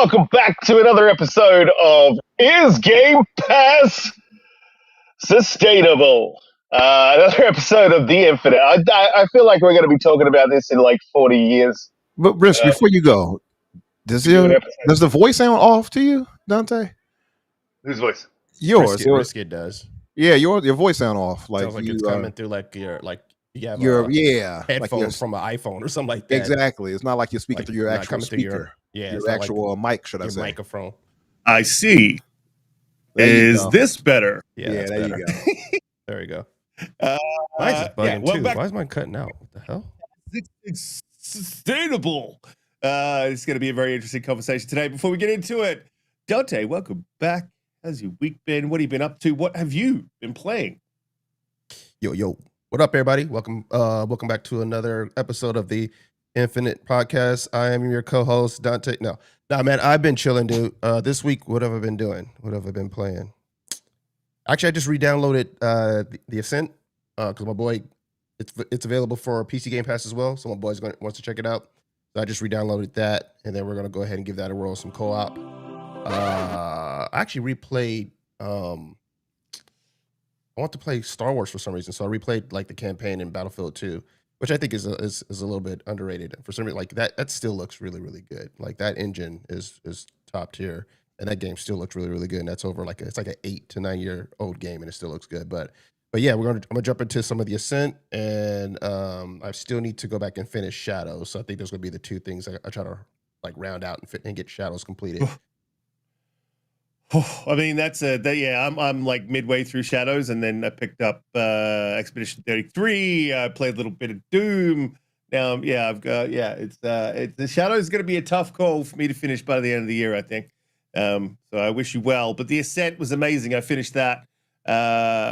welcome back to another episode of Is Game Pass Sustainable? Another episode of The Infinite. I feel like we're going to be talking about this in like 40 years. But Rich, before you go, does the voice sound off to you, Donte? Whose voice? Yours. Riskit does. Yeah, your voice sound off. Like sounds like it's coming through like you have like headphones from an iPhone or something like that. Exactly. It's not like you're speaking through your actual speaker. Your actual mic, should I say? Microphone. I see. Is this better? Yeah, there you go. There you go. Mine's just bugging too. Why is mine cutting out? What the hell? It's sustainable. It's going to be a very interesting conversation today. Before we get into it, Donte, welcome back. How's your week been? What have you been up to? What have you been playing? Yo. What up, everybody? Welcome back to another episode of the Infinite Podcast. I am your co-host, Donte. No, man, I've been chilling, dude. This week, what have I been doing? What have I been playing? Actually, I just re-downloaded the Ascent because my boy, it's available for PC Game Pass as well. So my boy's wants to check it out. So I just re-downloaded that, and then we're gonna go ahead and give that a roll, some co-op. I actually replayed. I want to play Star Wars for some reason, so I replayed like the campaign in Battlefield 2, which I think is a little bit underrated. For some reason, like that still looks really, really good. Like that engine is top tier, and that game still looks really, really good. And that's over it's like an 8 to 9 year old game, and it still looks good. But yeah, I'm gonna jump into some of the Ascent, and I still need to go back and finish Shadows. So I think those gonna be the two things I try to like round out and get Shadows completed. I mean, I'm like midway through Shadows, and then I picked up Expedition 33. I played a little bit of Doom. Now, it's the Shadows is going to be a tough call for me to finish by the end of the year, I think. So I wish you well. But the Ascent was amazing. I finished that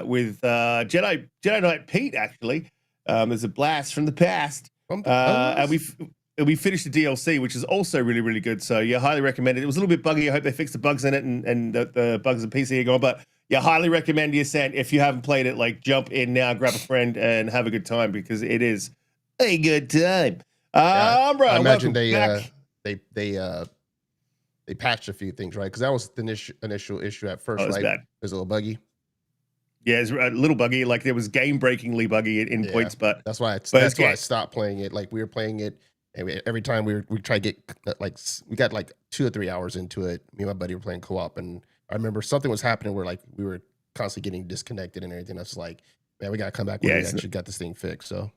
with Jedi Knight Pete. Actually, there's a blast from the past, and we finished the DLC, which is also really, really good. So yeah, highly recommend it. It was a little bit buggy. I hope they fixed the bugs in it and the bugs in PC are gone. But yeah, highly recommend the Ascent. If you haven't played it, like jump in now, grab a friend, and have a good time because it is a good time. Umbra, I imagine they patched a few things, right? Because that was the initial issue at first, right? Bad. It was a little buggy. Yeah, it's a little buggy. Like it was game-breakingly buggy in points, but that's why I stopped playing it. Like we were playing it. And every time we try to get we got like 2 or 3 hours into it. Me and my buddy were playing co-op, and I remember something was happening where like we were constantly getting disconnected and everything. I was like, man, we gotta come back when we actually got this thing fixed. So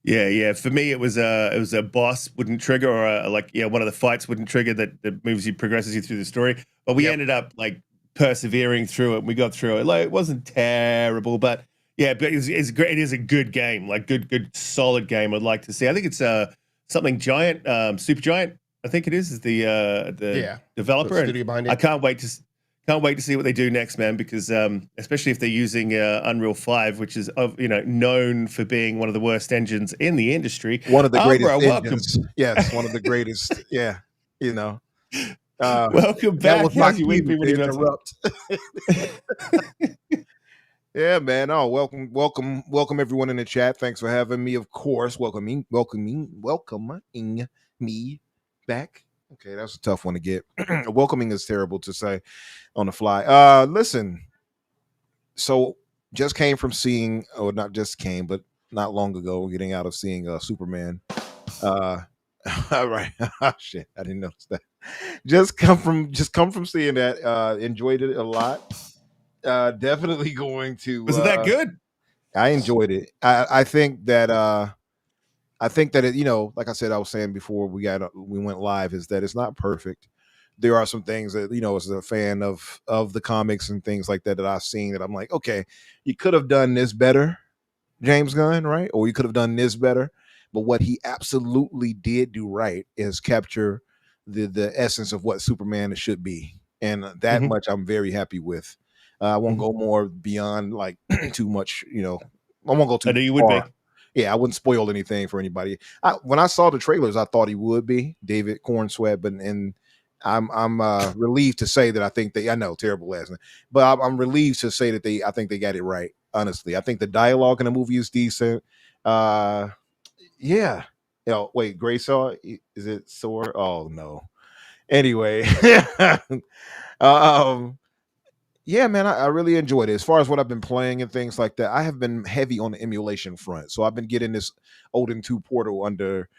yeah. For me, it was a boss wouldn't trigger, or one of the fights wouldn't trigger that moves you, progresses you through the story. But we ended up like persevering through it. And we got through it. Like it wasn't terrible, but yeah, but it's great. It is a good game, like good solid game. I'd like to see. I think it's something Giant, Super Giant, I think it is the developer. The studio behind it. I can't wait to see what they do next, man, because especially if they're using Unreal 5, which is known for being one of the worst engines in the industry. One of the greatest engines. Yes, one of the greatest. Yeah, welcome back. How's your week been? Interrupt. Yeah, man. Oh, welcome everyone in the chat. Thanks for having me. Of course, welcoming me back. Okay, that's a tough one to get. Welcoming is terrible to say on the fly. Listen. So just came from seeing, or not just came, but not long ago, getting out of seeing Superman. All right. Shit, I didn't notice that. Just come from seeing that. Enjoyed it a lot. Definitely going to. Was it that good? I enjoyed it. I think that it, like I said, I was saying before we went live, is that it's not perfect. There are some things that, as a fan of the comics and things like that I've seen that I'm like, okay, you could have done this better, James Gunn, right? Or you could have done this better. But what he absolutely did do right is capture the essence of what Superman should be, and that much I'm very happy with. I won't go more beyond like too much, I won't go too far. I know you would be. Yeah, I wouldn't spoil anything for anybody. When I saw the trailers, I thought he would be David Cornsweat, but I'm relieved to say that I think I know, terrible last name, but I'm relieved to say that I think they got it right. Honestly, I think the dialogue in the movie is decent. Yeah. Wait, Gray Saw, is it Sword? Oh no. Anyway, um, yeah, man, I really enjoyed it. As far as what I've been playing and things like that, I have been heavy on the emulation front. So I've been getting this Odin 2 portal under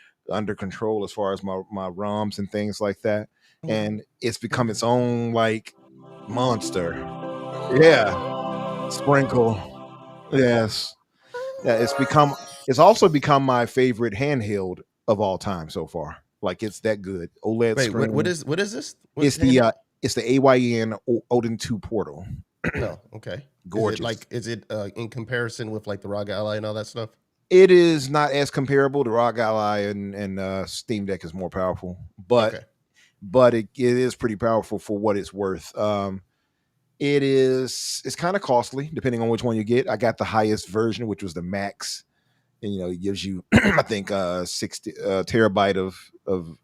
control as far as my ROMs and things like that. And it's become its own like monster. Yeah. Sprinkle. Yes. Yeah, it's also become my favorite handheld of all time so far. Like it's that good. OLED Wait, screen. what is this? It's the AYN Odin 2 portal. Oh, okay. Gorgeous. Is it in comparison with like the ROG Ally and all that stuff? It is not as comparable. The ROG Ally and Steam Deck is more powerful, but Okay. it is pretty powerful for what it's worth. It's kind of costly depending on which one you get. I got the highest version, which was the max, and it gives you I think 60 terabyte of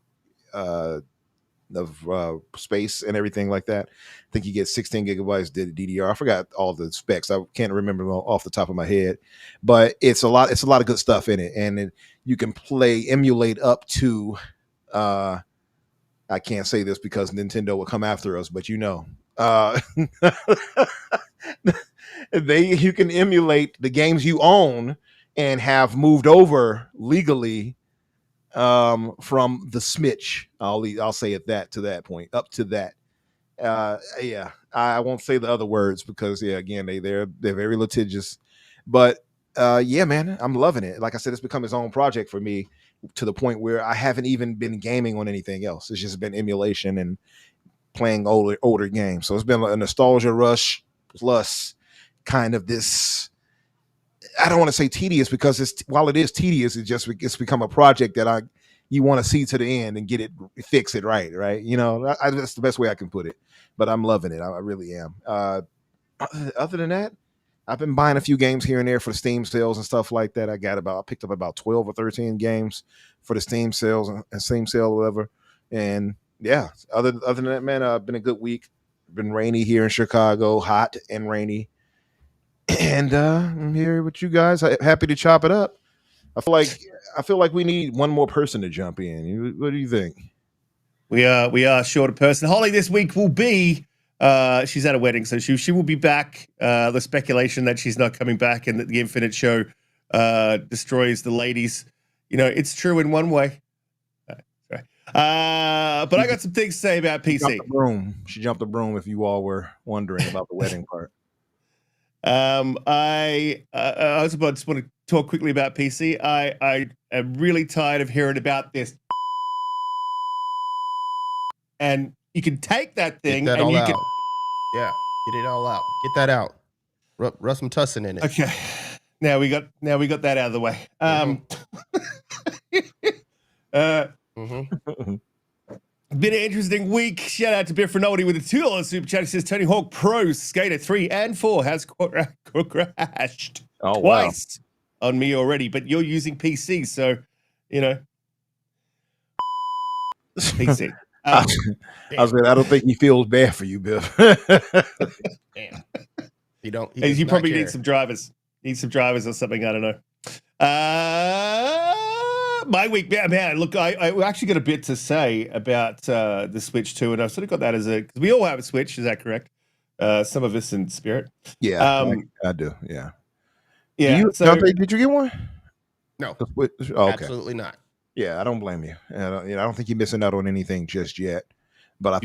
space and everything like that. I think you get 16 gigabytes DDR. I forgot all the specs. I can't remember them off the top of my head, but it's a lot of good stuff in it, and you can emulate up to I can't say this because Nintendo will come after us, but you can emulate the games you own and have moved over legally from the smidge. I'll say it to that point, up to that. Yeah, I won't say the other words because again, they're very litigious, but yeah, man, I'm loving it. Like I said, it's become its own project for me to the point where I haven't even been gaming on anything else. It's just been emulation and playing older games. So it's been a nostalgia rush plus kind of this. I don't want to say tedious because while it is tedious, it's become a project that you want to see to the end and fix it right. That's the best way I can put it. But I'm loving it. I really am. Other than that, I've been buying a few games here and there for the Steam sales and stuff like that. I picked up about 12 or 13 games for the Steam sales and Steam sale or whatever. And yeah, other than that, man, been a good week. Been rainy here in Chicago, hot and rainy. And I'm here with you guys. Happy to chop it up. I feel like we need one more person to jump in. What do you think? We are short a person. Holly this week will be she's at a wedding, so she will be back. The speculation that she's not coming back and that the Infinite show destroys the ladies. It's true in one way. But I got some things to say about PC. She jumped the broom. If you all were wondering about the wedding part. I just want to talk quickly about PC. I am really tired of hearing about this. And you can take that thing Get that and all you out. can. Yeah, get it all out. Get that out. Rub some tussin in it. Okay. Now we got that out of the way. Been an interesting week. Shout out to Biffrinaldi with a $2 super chat. He says Tony Hawk Pro Skater 3 and 4 has crashed twice on me already, but you're using PC, so PC. I don't think he feels bad for you, Biff. Damn. You probably need some drivers. Need some drivers or something. I don't know. My week, man. Look, I actually got a bit to say about the Switch too, and I've sort of got that because we all have a Switch. Is that correct? Some of us in spirit. Yeah, I do. Yeah. Yeah. Donte, did you get one? No. Okay. Absolutely not. Yeah, I don't blame you. I don't think you're missing out on anything just yet. But I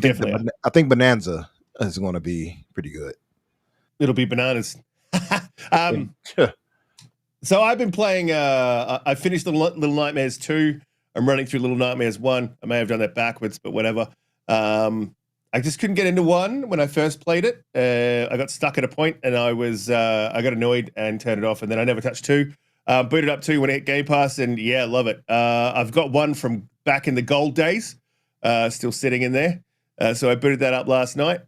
think Bonanza is going to be pretty good. It'll be bananas. So I've been playing. I finished the Little Nightmares 2. I'm running through Little Nightmares 1. I may have done that backwards, but whatever. I just couldn't get into 1 when I first played it. I got stuck at a point, and I got annoyed and turned it off, and then I never touched 2. Booted up 2 when it hit Game Pass, and yeah, love it. I've got 1 from back in the gold days, still sitting in there. So I booted that up last night.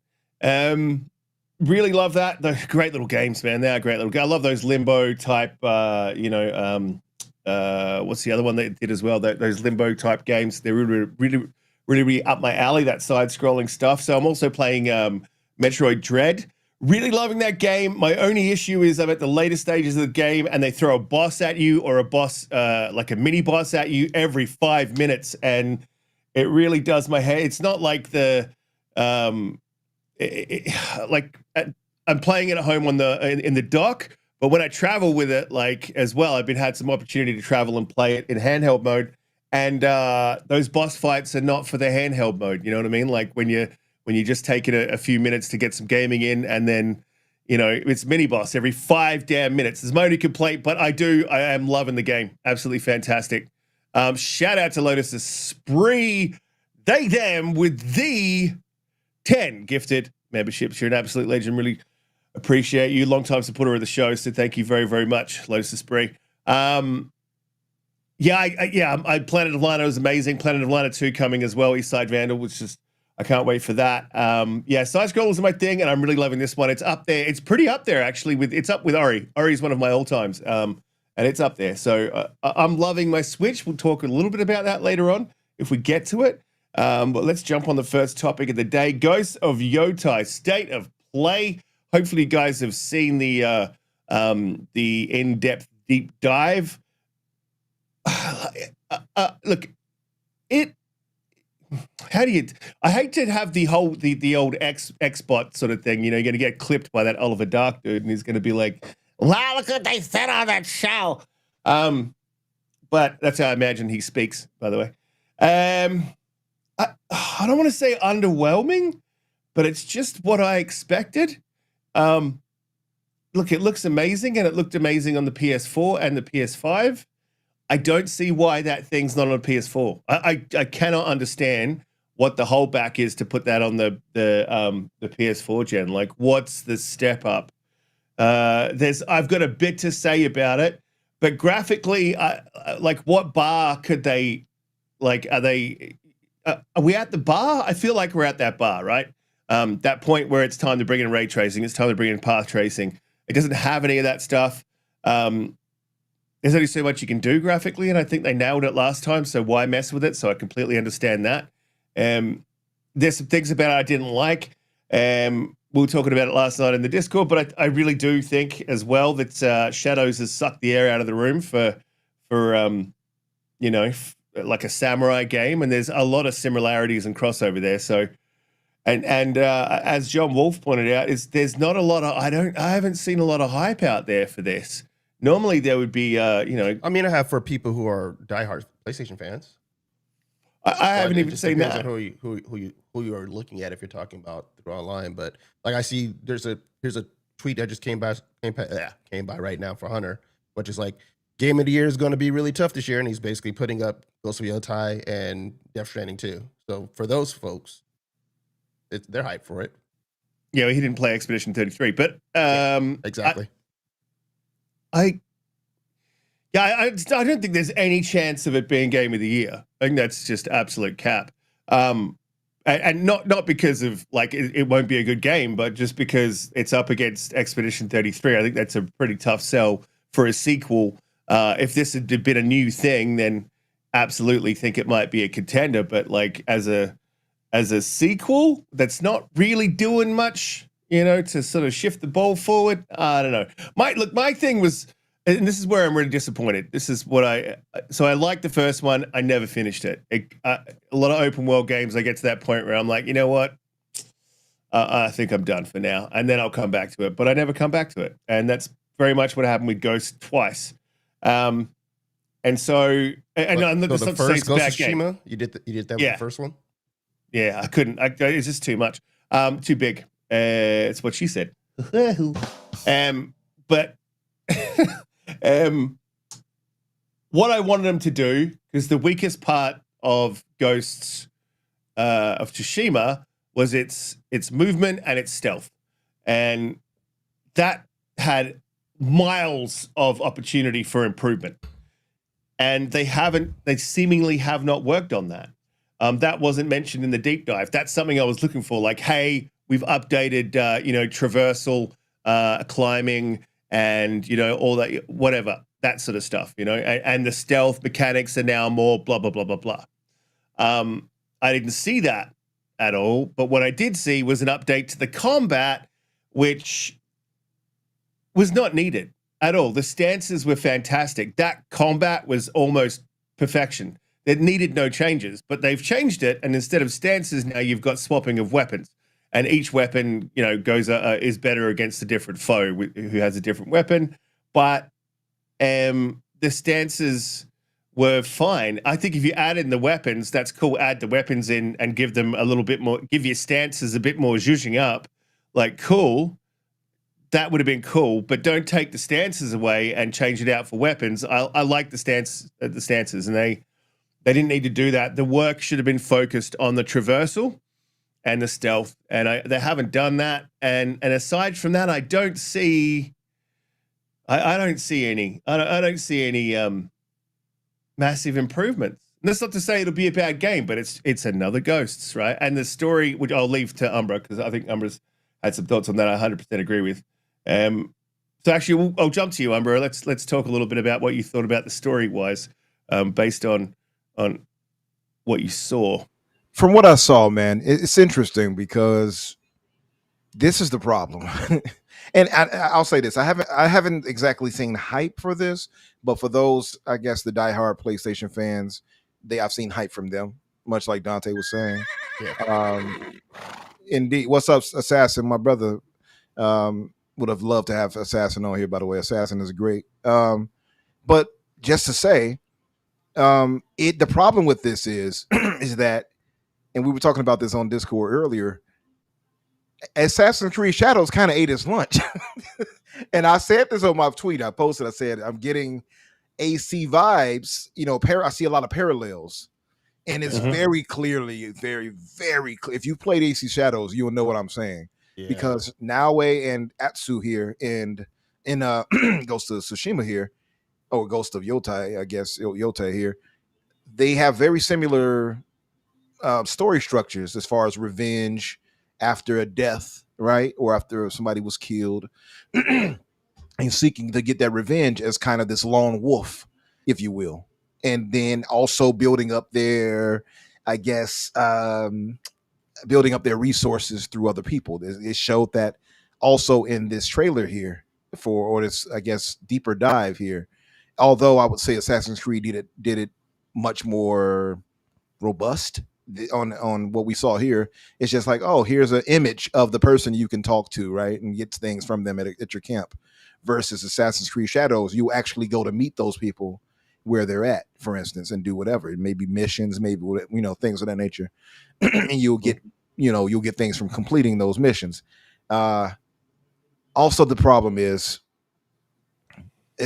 Really love that. They're great little games, man. They are great little games. I love those Limbo type, what's the other one they did as well? Those Limbo type games. They're really up my alley, that side-scrolling stuff. So I'm also playing Metroid Dread. Really loving that game. My only issue is I'm at the later stages of the game and they throw a boss at you or a boss, like a mini boss at you every 5 minutes. And It really does my head. It's not like I'm playing it at home in the dock, but when I travel with it, like as well, I've had some opportunity to travel and play it in handheld mode, and those boss fights are not for the handheld mode. You know what I mean? Like when you just take it a few minutes to get some gaming in, and then it's mini boss every 5 damn minutes. There's my only complaint, but I am loving the game. Absolutely fantastic. Shout out to Lotus's Spree, they them with the 10 gifted memberships. You're an absolute legend. Really appreciate you. Long-time supporter of the show, so thank you very, very much, Lotus's Spree. Planet of Lana was amazing. Planet of Lana 2 coming as well. Eastside Vandal was just, I can't wait for that. Side scrollers are my thing, and I'm really loving this one. It's up there. It's pretty up there, actually. It's up with Ori. Ori is one of my all-times, and it's up there. So I'm loving my Switch. We'll talk a little bit about that later on if we get to it. But let's jump on the first topic of the day. Ghosts of Yotei, State of Play. Hopefully you guys have seen the in-depth deep dive. Look, I hate to have the old Xbot sort of thing. You're going to get clipped by that Oliver Dark dude, and he's going to be like, wow, look what they said on that show. But that's how I imagine he speaks, by the way. I don't want to say underwhelming, but it's just what I expected. Look, it looks amazing, and it looked amazing on the PS4 and the PS5. I don't see why that thing's not on PS4. I cannot understand what the holdback is to put that on the PS4 gen. Like, what's the step up? I've got a bit to say about it, but graphically, like, what bar could they? Like, are we at the bar? I feel like we're at that bar, right? That point where it's time to bring in ray tracing, it's time to bring in path tracing. It doesn't have any of that stuff. There's only so much you can do graphically, and I think they nailed it last time, so why mess with it? So I completely understand that. There's some things about it I didn't like. We were talking about it last night in the Discord, but I really do think as well that Shadows has sucked the air out of the room for like a samurai game, and there's a lot of similarities and crossover there. So, and as John Wolf pointed out, there's not a lot of I haven't seen a lot of hype out there for this. Normally there would be I have for people who are diehard PlayStation fans. I haven't even seen that. Who you are looking at if you're talking about through online, but like I see here's a tweet that just came by right now for Hunter, which is like, Game of the Year is going to be really tough this year, and he's basically putting up Ghost of Yotei and Death Stranding 2. So for those folks, they're hyped for it. Yeah, he didn't play Expedition 33, but exactly. I don't think there's any chance of it being Game of the Year. I think that's just absolute cap. And not because of like it won't be a good game, but just because it's up against Expedition 33. I think that's a pretty tough sell for a sequel. If this had been a new thing, then absolutely think it might be a contender. But like as a sequel, that's not really doing much, to sort of shift the ball forward. I don't know. My thing was, and this is where I'm really disappointed. This is what I liked the first one. I never finished it. A lot of open world games, I get to that point where I'm like, you know what? I think I'm done for now, and then I'll come back to it. But I never come back to it, and that's very much what happened with Ghost twice. And so, the first Ghost of Tsushima, you did that with the first one. Yeah, I couldn't. It's just too much, too big. It's what she said. But what I wanted them to do, because the weakest part of Ghosts of Tsushima was its movement and its stealth, and that had miles of opportunity for improvement, and they seemingly have not worked on that. That wasn't mentioned in the deep dive. That's something I was looking for. Like, hey, we've updated, traversal, climbing, and all that, whatever, that sort of stuff. And the stealth mechanics are now more blah blah blah blah blah. I didn't see that at all, but what I did see was an update to the combat, which was not needed at all. The stances were fantastic. That combat was almost perfection. It needed no changes, but they've changed it, and instead of stances, now you've got swapping of weapons, and each weapon, goes is better against a different foe who has a different weapon. But the stances were fine. I think if you add in the weapons, that's cool. Add the weapons in and give them a little bit more. Give your stances a bit more zhuzhing up, like cool. That would have been cool, but don't take the stances away and change it out for weapons. I like the stances, and they didn't need to do that. The work should have been focused on the traversal and the stealth, and they haven't done that. And aside from that, I don't see any massive improvements. And that's not to say it'll be a bad game, but it's another Ghosts, right? And the story, which I'll leave to Umbra, because I think Umbra's had some thoughts on that. I 100% agree with. So actually, I'll jump to you, Umbra. Let's talk a little bit about what you thought about the story wise, based on what you saw. From what I saw, man, it's interesting because this is the problem. And I'll say this: I haven't exactly seen hype for this, but for those, I guess, the diehard PlayStation fans, I've seen hype from them, much like Donte was saying. Yeah. Indeed. What's up, Assassin? My brother would have loved to have Assassin on here, by the way. Assassin is great. But just to say, the problem with this is that, and we were talking about this on Discord earlier, Assassin's Creed Shadows kind of ate his lunch. And I said this on my tweet. I posted, I said, I'm getting AC vibes. I see a lot of parallels. And it's very clearly, very, very clear. If you played AC Shadows, you'll know what I'm saying. Yeah. Because Naoe and Atsu here in Ghost of Tsushima here, or Ghost of Yotei, I guess, Yotei here, they have very similar story structures as far as revenge after a death, right? Or after somebody was killed and seeking to get that revenge as kind of this lone wolf, if you will. And then also building up their, I guess, building up their resources through other people. It showed that also in this trailer here or this, I guess, deeper dive here. Although I would say Assassin's Creed did it much more robust on what we saw here. It's just like, oh, here's an image of the person you can talk to, right? And get things from them at your camp. Versus Assassin's Creed Shadows, you actually go to meet those people where they're at, for instance, and do whatever. It may be missions, maybe, things of that nature. And you'll get things from completing those missions. Also, the problem is,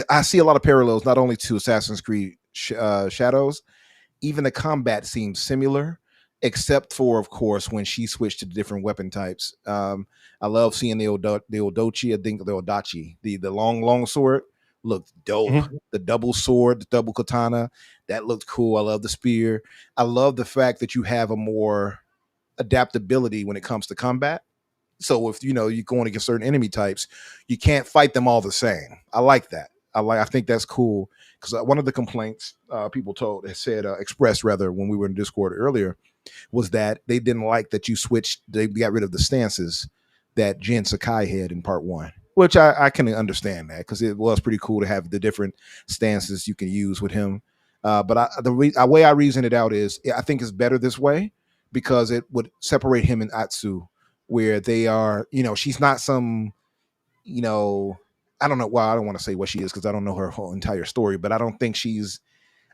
I see a lot of parallels, not only to Assassin's Creed Shadows, even the combat seems similar, except for, of course, when she switched to the different weapon types. I love seeing the Odochi, I think the Odachi, the long sword looked dope. Mm-hmm. The double sword, the double katana, that looked cool. I love the spear. I love the fact that you have a more adaptability when it comes to combat. So if you're going against certain enemy types, you can't fight them all the same. I like that. I think that's cool, because one of the complaints people expressed when we were in Discord earlier, was that they didn't like that you switched. They got rid of the stances that Jin Sakai had in part 1, which I can understand that, because it was pretty cool to have the different stances you can use with him. But the way I reason it out is, I think it's better this way, because it would separate him and Atsu, where they are, she's not some, I don't know. Well, I don't want to say what she is, because I don't know her whole entire story, but I don't think she's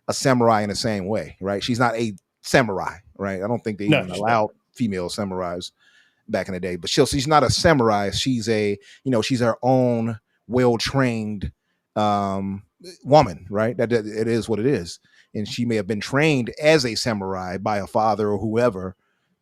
a samurai in the same way, right? She's not a samurai, right? I don't think they even allowed female samurais back in the day, but she's not a samurai. She's she's her own well-trained woman, right? That it is what it is. And she may have been trained as a samurai by a father or whoever,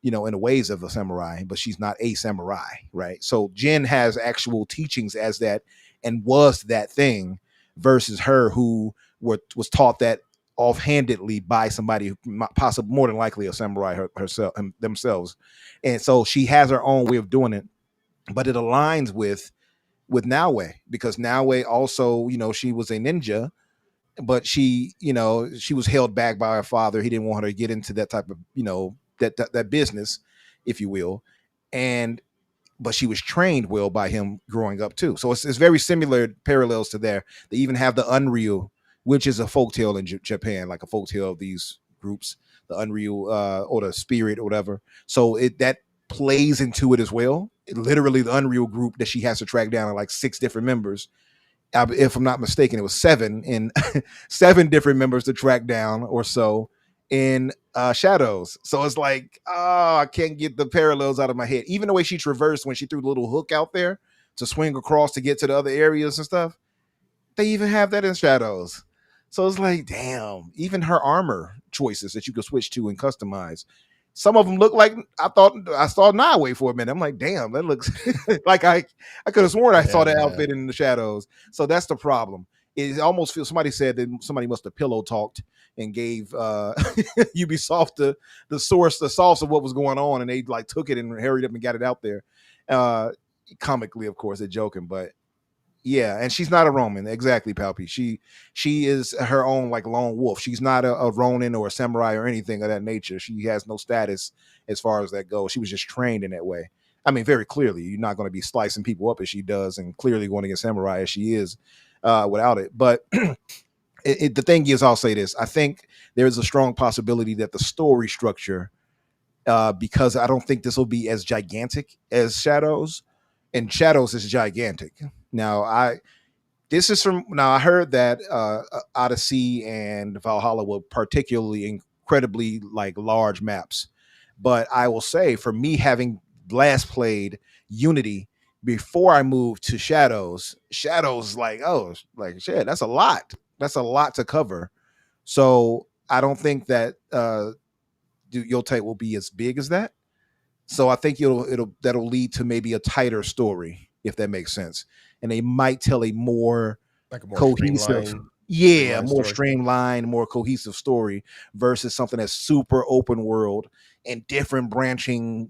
in the ways of a samurai, but she's not a samurai, right? So Jin has actual teachings as that, and was that thing, versus her, who was taught that offhandedly by somebody who possibly, more than likely, a samurai herself and themselves. And so she has her own way of doing it, but it aligns with Naoe, because Naoe also, she was a ninja, but she was held back by her father. He didn't want her to get into that type of, that business, if you will. But she was trained well by him growing up too. So it's very similar parallels to there. They even have the Unreal, which is a folktale in Japan, like a folktale of these groups, the Unreal or the Spirit or whatever. So that plays into it as well. Literally, the Unreal group that she has to track down are like 6 different members. If I'm not mistaken, it was 7 in 7 different members to track down or so in Shadows. So it's like, oh, I can't get the parallels out of my head. Even the way she traversed when she threw the little hook out there to swing across to get to the other areas and stuff, they even have that in Shadows. So it's like, damn, even her armor choices that you can switch to and customize. Some of them look like I saw Nightway for a minute. I'm like, damn, that looks like I could have sworn I saw that outfit in the Shadows. So that's the problem. It almost feels, somebody said that somebody must have pillow talked and gave Ubisoft the source, the sauce of what was going on, and they like took it and hurried up and got it out there. Comically, of course, they're joking, but yeah, and she's not a Roman, exactly, Palpy. She is her own like lone wolf. She's not a Ronin or a samurai or anything of that nature. She has no status as far as that goes. She was just trained in that way. I mean, very clearly, you're not going to be slicing people up as she does, and clearly going against samurai as she is without it. But the thing is, I'll say this: I think there is a strong possibility that the story structure, because I don't think this will be as gigantic as Shadows, and Shadows is gigantic. Now, I heard that Odyssey and Valhalla were particularly incredibly like large maps, but I will say, for me, having last played Unity before I moved to Shadows like, oh, like shit, that's a lot to cover. So I don't think that Yotei will be as big as that. So I think that'll lead to maybe a tighter story, if that makes sense. And they might tell a more cohesive, more streamlined, more cohesive story versus something that's super open world and different branching,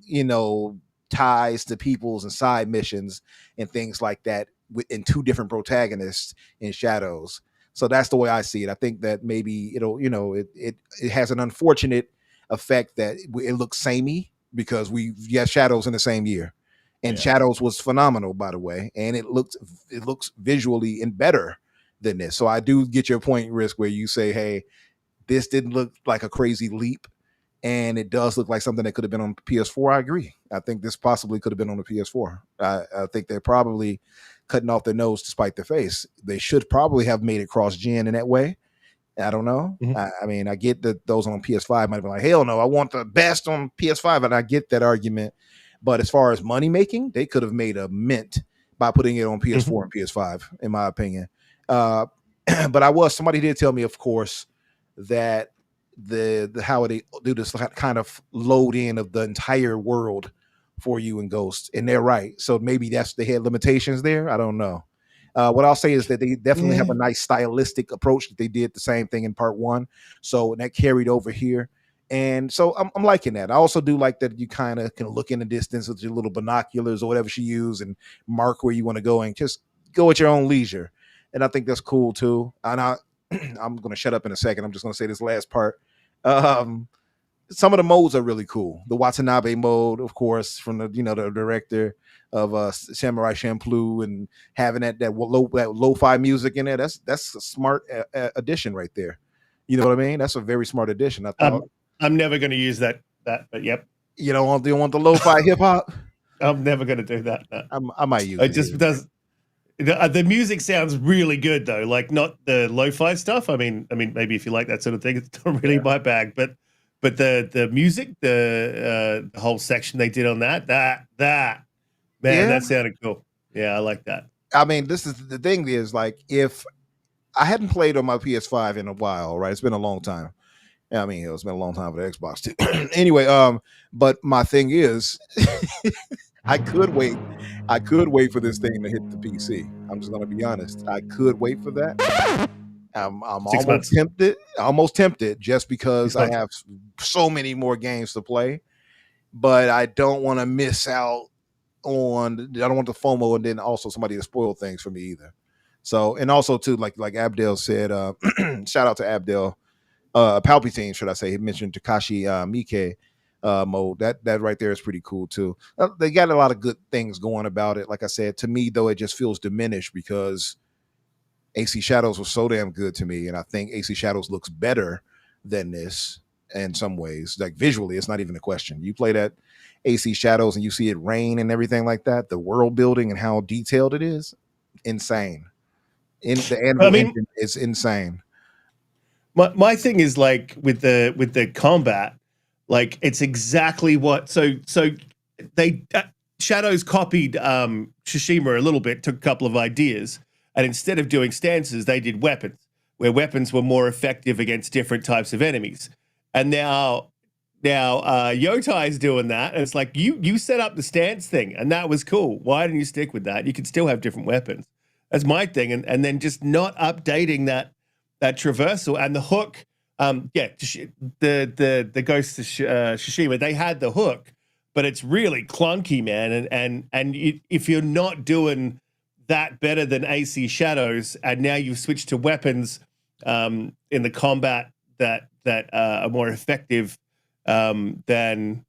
ties to peoples and side missions and things like that in 2 different protagonists in Shadows. So that's the way I see it. I think that maybe it has an unfortunate effect that it looks samey, because we got Shadows in the same year, and Shadows was phenomenal, by the way, and it looks visually and better than this. So I do get your point, Risk, where you say, hey, this didn't look like a crazy leap, and it does look like something that could have been on PS4. I agree. I think this possibly could have been on the PS4. I think they're probably cutting off their nose to spite their face. They should probably have made it cross-gen in that way. I don't know. Mm-hmm. I mean, I get that those on PS5 might have been like, hell no, I want the best on PS5. And I get that argument. But as far as money making, they could have made a mint by putting it on PS4 and PS5, in my opinion. But somebody did tell me, of course, that the how they do this kind of load in of the entire world for you in Ghost. And they're right. So maybe they had limitations there. I don't know. What I'll say is that they definitely have a nice stylistic approach that they did the same thing in part 1. So that carried over here. And so I'm liking that. I also do like that you kind of can look in the distance with your little binoculars or whatever she used and mark where you want to go and just go at your own leisure. And I think that's cool too. And I'm going to shut up in a second. I'm just going to say this last part. Some of the modes are really cool. The Watanabe mode, of course, from the director of Samurai Champloo, and having that lo-fi music in there. That's a smart addition right there. You know what I mean? That's a very smart addition, I thought. I'm never going to use that, but yep. You don't want the lo-fi hip hop? I'm never going to do that. No. I might use it. It just does. The music sounds really good though, like not the lo-fi stuff. I mean, maybe if you like that sort of thing, it's not really my bag, but the music, the whole section they did on that sounded cool. Yeah, I like that. I mean, this is the thing is, like, if I hadn't played on my PS5 in a while, right? It's been a long time. I mean, it's been a long time for the Xbox too. Anyway, but my thing is, I could wait for this thing to hit the PC. I'm just gonna be honest. I could wait for that. I'm almost tempted just because I have so many more games to play, but I don't want to miss out on. I don't want the FOMO, and then also somebody to spoil things for me either. So, and also too, like Abdel said, shout out to Abdel, Palpatine, should I say? He mentioned Takashi Miike mode. That right there is pretty cool too. They got a lot of good things going about it. Like I said, to me though, it just feels diminished because AC Shadows was so damn good to me, and I think AC Shadows looks better than this. in some ways. Like visually, it's not even a question. You play that AC Shadows and you see it rain and everything like that. The world building and how detailed it is, insane. In the Anvil engine is insane. My thing is like with the combat, like it's exactly what so they Shadows copied Tsushima a little bit, took a couple of ideas, and instead of doing stances, they did weapons, where weapons were more effective against different types of enemies. And now Yotei is doing that, and it's like you set up the stance thing, and that was cool. Why didn't you stick with that? You could still have different weapons. That's my thing, and then just not updating that traversal and the hook. The Ghost of Tsushima, they had the hook, but it's really clunky, man. And if you're not doing that better than AC Shadows, and now you've switched to weapons in the combat that are more effective, then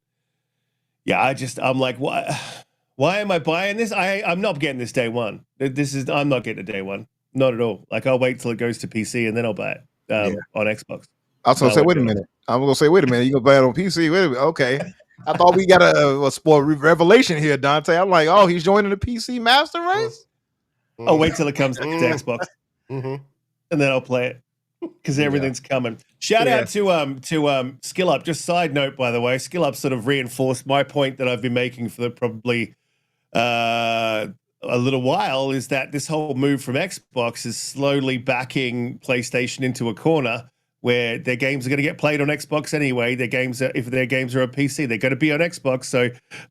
I'm like, why am I buying this? I'm not getting this day one. I'm not getting it day one, not at all. Like I'll wait till it goes to PC and then I'll buy it on Xbox. I was gonna say, wait a minute. I'm gonna say, wait a minute. You gonna buy it on PC? Wait a minute. Okay. I thought we got a spoil revelation here, Donte. I'm like, oh, he's joining the PC master race. I'll wait till it comes to Xbox, and then I'll play it because everything's coming. Shout out to Skill Up. Just side note, by the way, Skill Up sort of reinforced my point that I've been making for probably a little while, is that this whole move from Xbox is slowly backing PlayStation into a corner where their games are going to get played on Xbox anyway. If their games are on PC, they're going to be on Xbox. So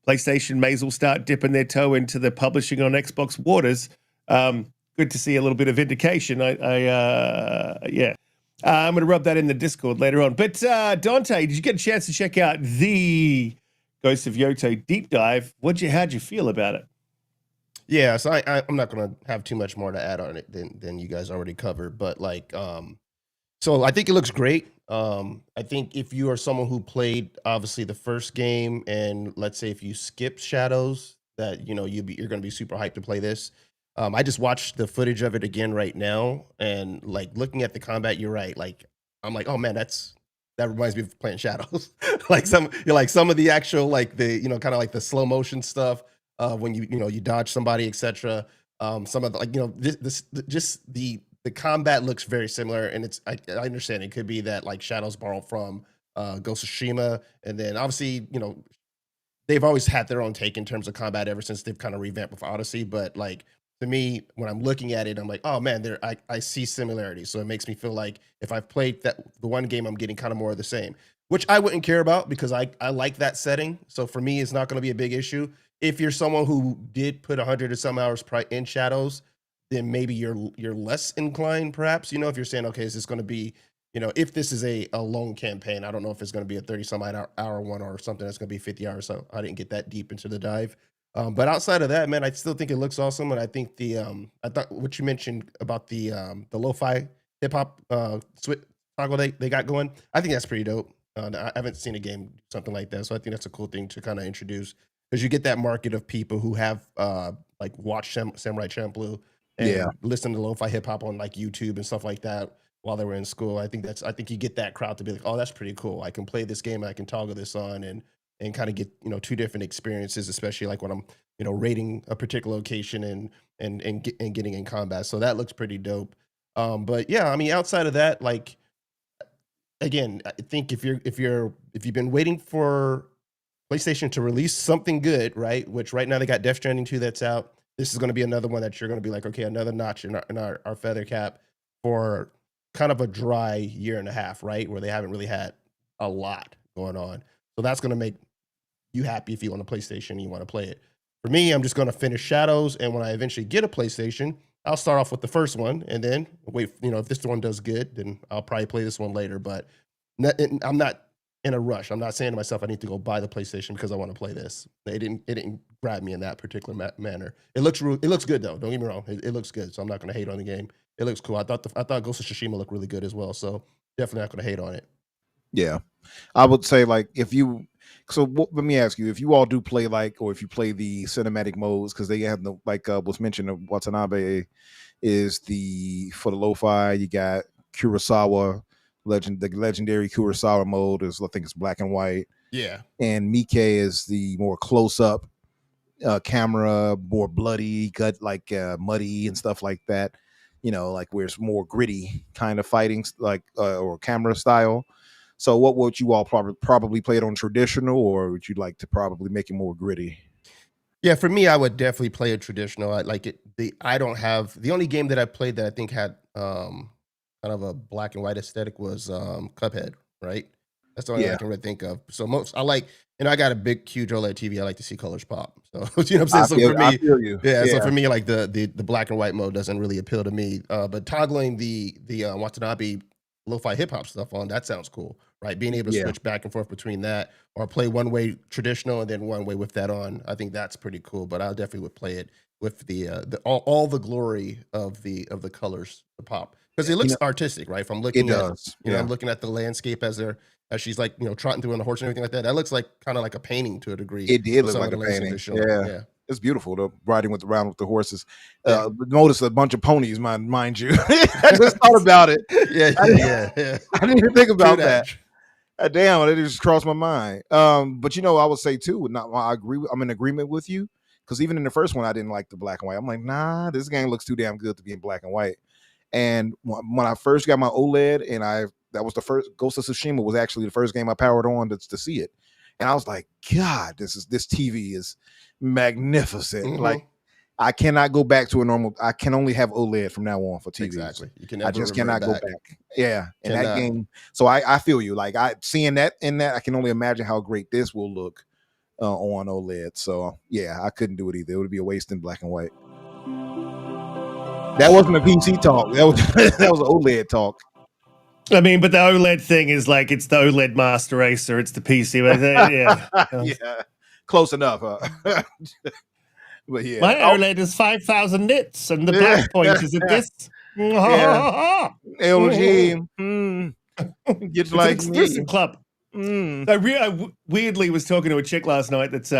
PlayStation may as well start dipping their toe into the publishing on Xbox waters. Good to see a little bit of vindication. I'm going to rub that in the Discord later on. But Donte, did you get a chance to check out the Ghost of Yotei deep dive? How'd you feel about it? Yeah, so I'm not going to have too much more to add on it than you guys already covered. But like, so I think it looks great. I think if you are someone who played obviously the first game, and let's say if you skip Shadows, that you're going to be super hyped to play this. I just watched the footage of it again right now, and like looking at the combat, you're right. Like I'm like, oh man, that reminds me of playing Shadows. Like some of the actual like the kind of like the slow motion stuff when you dodge somebody, etc. Some of the the combat looks very similar, and I understand it could be that like Shadows borrowed from Ghost of Tsushima, and then obviously they've always had their own take in terms of combat ever since they've kind of revamped with Odyssey, but like. To me, when I'm looking at it, I'm like, oh man, I see similarities. So it makes me feel like if I've played the one game, I'm getting kind of more of the same, which I wouldn't care about because I like that setting. So for me, it's not going to be a big issue. If you're someone who did put 100 or some hours in Shadows, then maybe you're less inclined, perhaps. If you're saying, okay, is this going to be, if this is a long campaign, I don't know if it's going to be a 30 some hour one or something that's going to be 50 hours. So I didn't get that deep into the dive. But outside of that, man, I still think it looks awesome, and I think I thought what you mentioned about the lo-fi hip hop toggle they got going, I think that's pretty dope. I haven't seen a game something like that, so I think that's a cool thing to kind of introduce because you get that market of people who have like watched Samurai Champloo and listen to lo-fi hip hop on like YouTube and stuff like that while they were in school. I think you get that crowd to be like, oh, that's pretty cool. I can play this game, I can toggle this on and kind of get two different experiences, especially like when I'm raiding a particular location and getting in combat. So that looks pretty dope. But yeah, I mean, outside of that, like again, I think if you've been waiting for PlayStation to release something good, right? Which right now they got Death Stranding 2 that's out. This is going to be another one that you're going to be like, okay, another notch in our feather cap for kind of a dry year and a half, right? Where they haven't really had a lot going on. So that's going to make you happy if you want a PlayStation and you want to play it. For me, I'm just going to finish Shadows, and when I eventually get a PlayStation, I'll start off with the first one, and then wait. If this one does good, then I'll probably play this one later. But I'm not in a rush. I'm not saying to myself I need to go buy the PlayStation because I want to play this. It didn't grab me in that particular manner. It looks good though. Don't get me wrong. It looks good, so I'm not going to hate on the game. It looks cool. I thought Ghost of Tsushima looked really good as well, so definitely not going to hate on it. Yeah, I would say like let me ask you, if you all do play or if you play the cinematic modes, because they have was mentioned of Watanabe is for the lo-fi, you got Kurosawa The legendary Kurosawa mode is, I think it's black and white. Yeah. And Mike is the more close up camera, more bloody, gut like muddy and stuff like that. Like where it's more gritty kind of fighting, like or camera style. So, what would you all probably play it on traditional, or would you like to probably make it more gritty? Yeah, for me, I would definitely play a traditional. I like it. I don't have the only game that I played that I think had kind of a black and white aesthetic was Cuphead, right? That's the only one I can really think of. So I like, I got a big, huge OLED TV. I like to see colors pop. So you know what I'm saying. I feel you. Yeah. So for me, like the black and white mode doesn't really appeal to me. But toggling the Watanabe lo-fi hip hop stuff on, that sounds cool, right? Being able to switch back and forth between that, or play one way traditional and then one way with that on. I think that's pretty cool. But I definitely would play it with the all the glory of the colors, the pop, because it looks artistic, right? If I'm looking I'm looking at the landscape as she's like trotting through on the horse and everything like that. That looks like kind of like a painting to a degree. It did look like a painting. Yeah. It's beautiful. The riding around with the horses. Notice a bunch of ponies, mind you. I just thought about it. Yeah. I didn't even think about that. Damn, it just crossed my mind. But I would say too, I'm in agreement with you, because even in the first one, I didn't like the black and white. I'm like, nah, this game looks too damn good to be in black and white. And when I first got my OLED, and that was the first, Ghost of Tsushima was actually the first game I powered on to see it. And I was like, God, this TV is magnificent. Mm-hmm. Like, I cannot go back to a normal. I can only have OLED from now on for TVs. Exactly. I just cannot go back. Yeah. And that game. So I feel you. Like, seeing that in that, I can only imagine how great this will look on OLED. So yeah, I couldn't do it either. It would be a waste in black and white. That wasn't a PC talk. That was an OLED talk. I mean, but the OLED thing is like, it's the OLED Master Race, or it's the PC. Yeah, close enough. But yeah, my OLED is 5,000 nits, and the black point is at this. LG, get like exclusive club. I weirdly was talking to a chick last night that's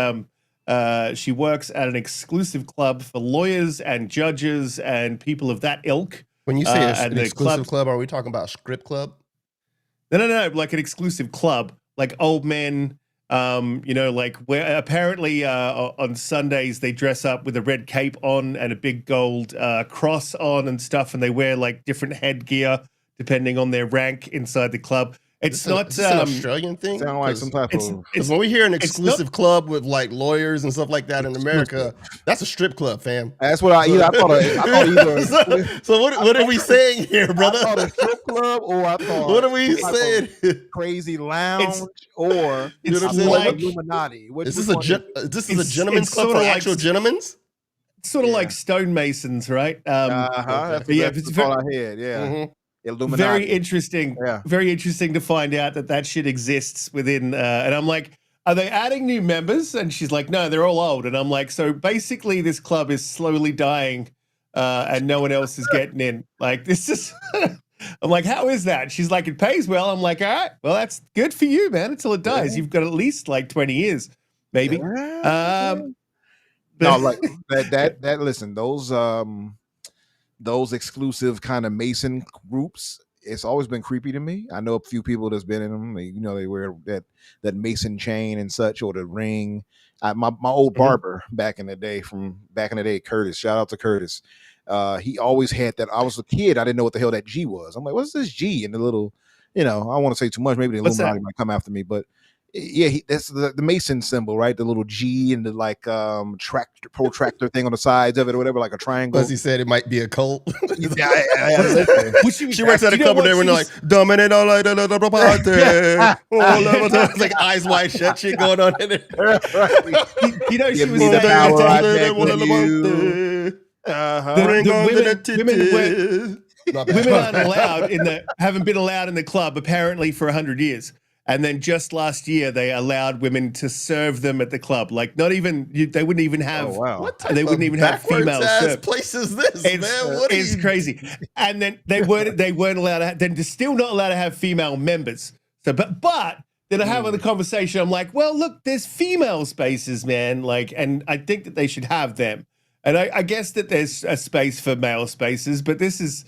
she works at an exclusive club for lawyers and judges and people of that ilk. When you say an exclusive club, are we talking about a script club? No, like an exclusive club, like old men, like where apparently on Sundays they dress up with a red cape on and a big gold cross on and stuff, and they wear like different headgear depending on their rank inside the club. It's not an Australian thing. Sound like some type of. Because when we hear an exclusive club with like lawyers and stuff like that in America, that's a strip club, fam. That's what I thought either. So what are we saying here, brother? I thought a strip club, or I thought what are we saying? Crazy lounge, or like Illuminati. This is a gentleman's club for actual gentlemen's. Sort of like stonemasons, right? That's all I had. Yeah. Mm-hmm. Illuminati. Very interesting to find out that shit exists within. And I'm like, are they adding new members? And she's like, no, they're all old. And I'm like, so basically this club is slowly dying, and no one else is getting in. Like, this is. I'm like, how is that? She's like, it pays well. I'm like, all right, well, that's good for you, man. Until it dies, you've got at least like 20 years, maybe. No, like that. Listen, those exclusive kind of Mason groups, it's always been creepy to me. I know a few people that's been in them. They wear that Mason chain and such, or the ring. My old barber back in the day, Curtis. Shout out to Curtis. He always had that. I was a kid. I didn't know what the hell that G was. I'm like, what's this G? And the little, I don't want to say too much. Maybe the Illuminati might come after me, but yeah, that's the Mason symbol, right? The little G and the like protractor thing on the sides of it, or whatever, like a triangle. As he said, it might be a cult. She works at a couple there when they're like, dominate all like the party. Like eyes wide shut shit going on in it. She was women haven't been allowed in the club apparently for 100 years. And then just last year, they allowed women to serve them at the club. Like, not even they wouldn't even have. Oh, wow. They wouldn't even have female serve. Place is this, man? It's crazy. And then they weren't allowed to. Then they're still not allowed to have female members. So, but then I have the conversation. I'm like, well, look, there's female spaces, man. Like, and I think that they should have them. And I guess that there's a space for male spaces, but this is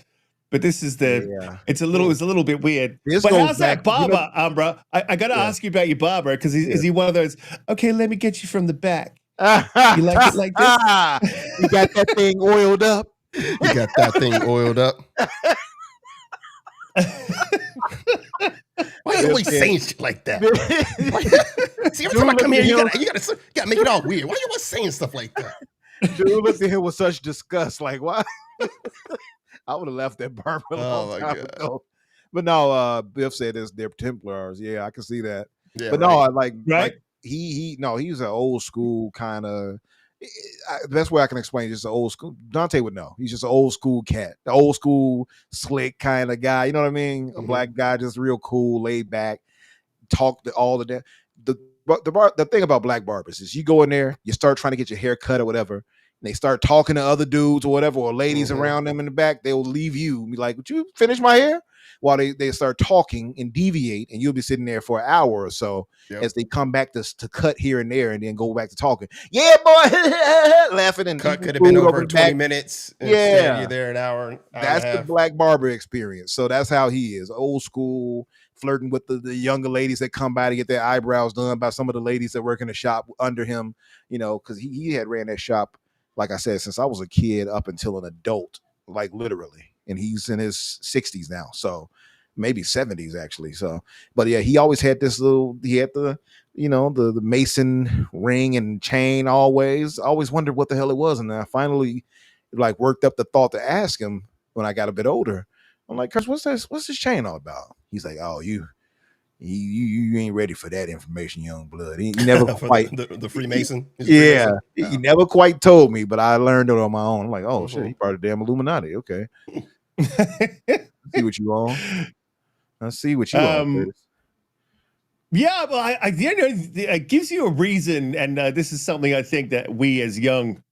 but this is it's a little bit weird. This but goes how's back- that barber, Umbra? I got to ask you about your barber, because is he one of those, okay, let me get you from the back. You like it like this? You got that thing oiled up. You got that thing oiled up. Why are you always saying shit like that? See, every time I come here, you gotta make it all weird. Why are you always saying stuff like that? Dude looked at him with such disgust, like, why? I would have left that barber a long time ago. But no, Biff said they're Templars. Yeah, I can see that. Yeah, but no, like he he's an old school kind of. The best way I can explain it is just an old school. Donte would know. He's just an old school cat, the old school slick kind of guy. You know what I mean? Mm-hmm. A black guy, just real cool, laid back. Talk to all of that. The thing about black barbers is you go in there, you start trying to get your hair cut or whatever, and they start talking to other dudes or whatever, or ladies around them in the back. They'll leave you and be like, "Would you finish my hair?" While they start talking and deviate, and you'll be sitting there for an hour or so as they come back to cut here and there, and then go back to talking. Yeah, boy, laughing and cut could have been over 20 minutes. Yeah, you're there an hour. That's the black barber experience. So that's how he is, old school, flirting with the younger ladies that come by to get their eyebrows done by some of the ladies that work in the shop under him. You know, because he had ran that shop, like I said, since I was a kid up until an adult, like literally. And he's in his 60s now, so maybe 70s actually. So, but yeah, he always had this he had the Mason ring and chain always wondered what the hell it was. And then I finally like worked up the thought to ask him when I got a bit older. I'm like, Chris, what's this chain all about? He's like, oh, you ain't ready for that information, young blood. He never quite the Freemason. Yeah, he never quite told me, but I learned it on my own. I'm like, oh shit, he part of the damn Illuminati. Okay, see what you on. I see what you on. Yeah, well, it gives you a reason, and this is something I think that we as young,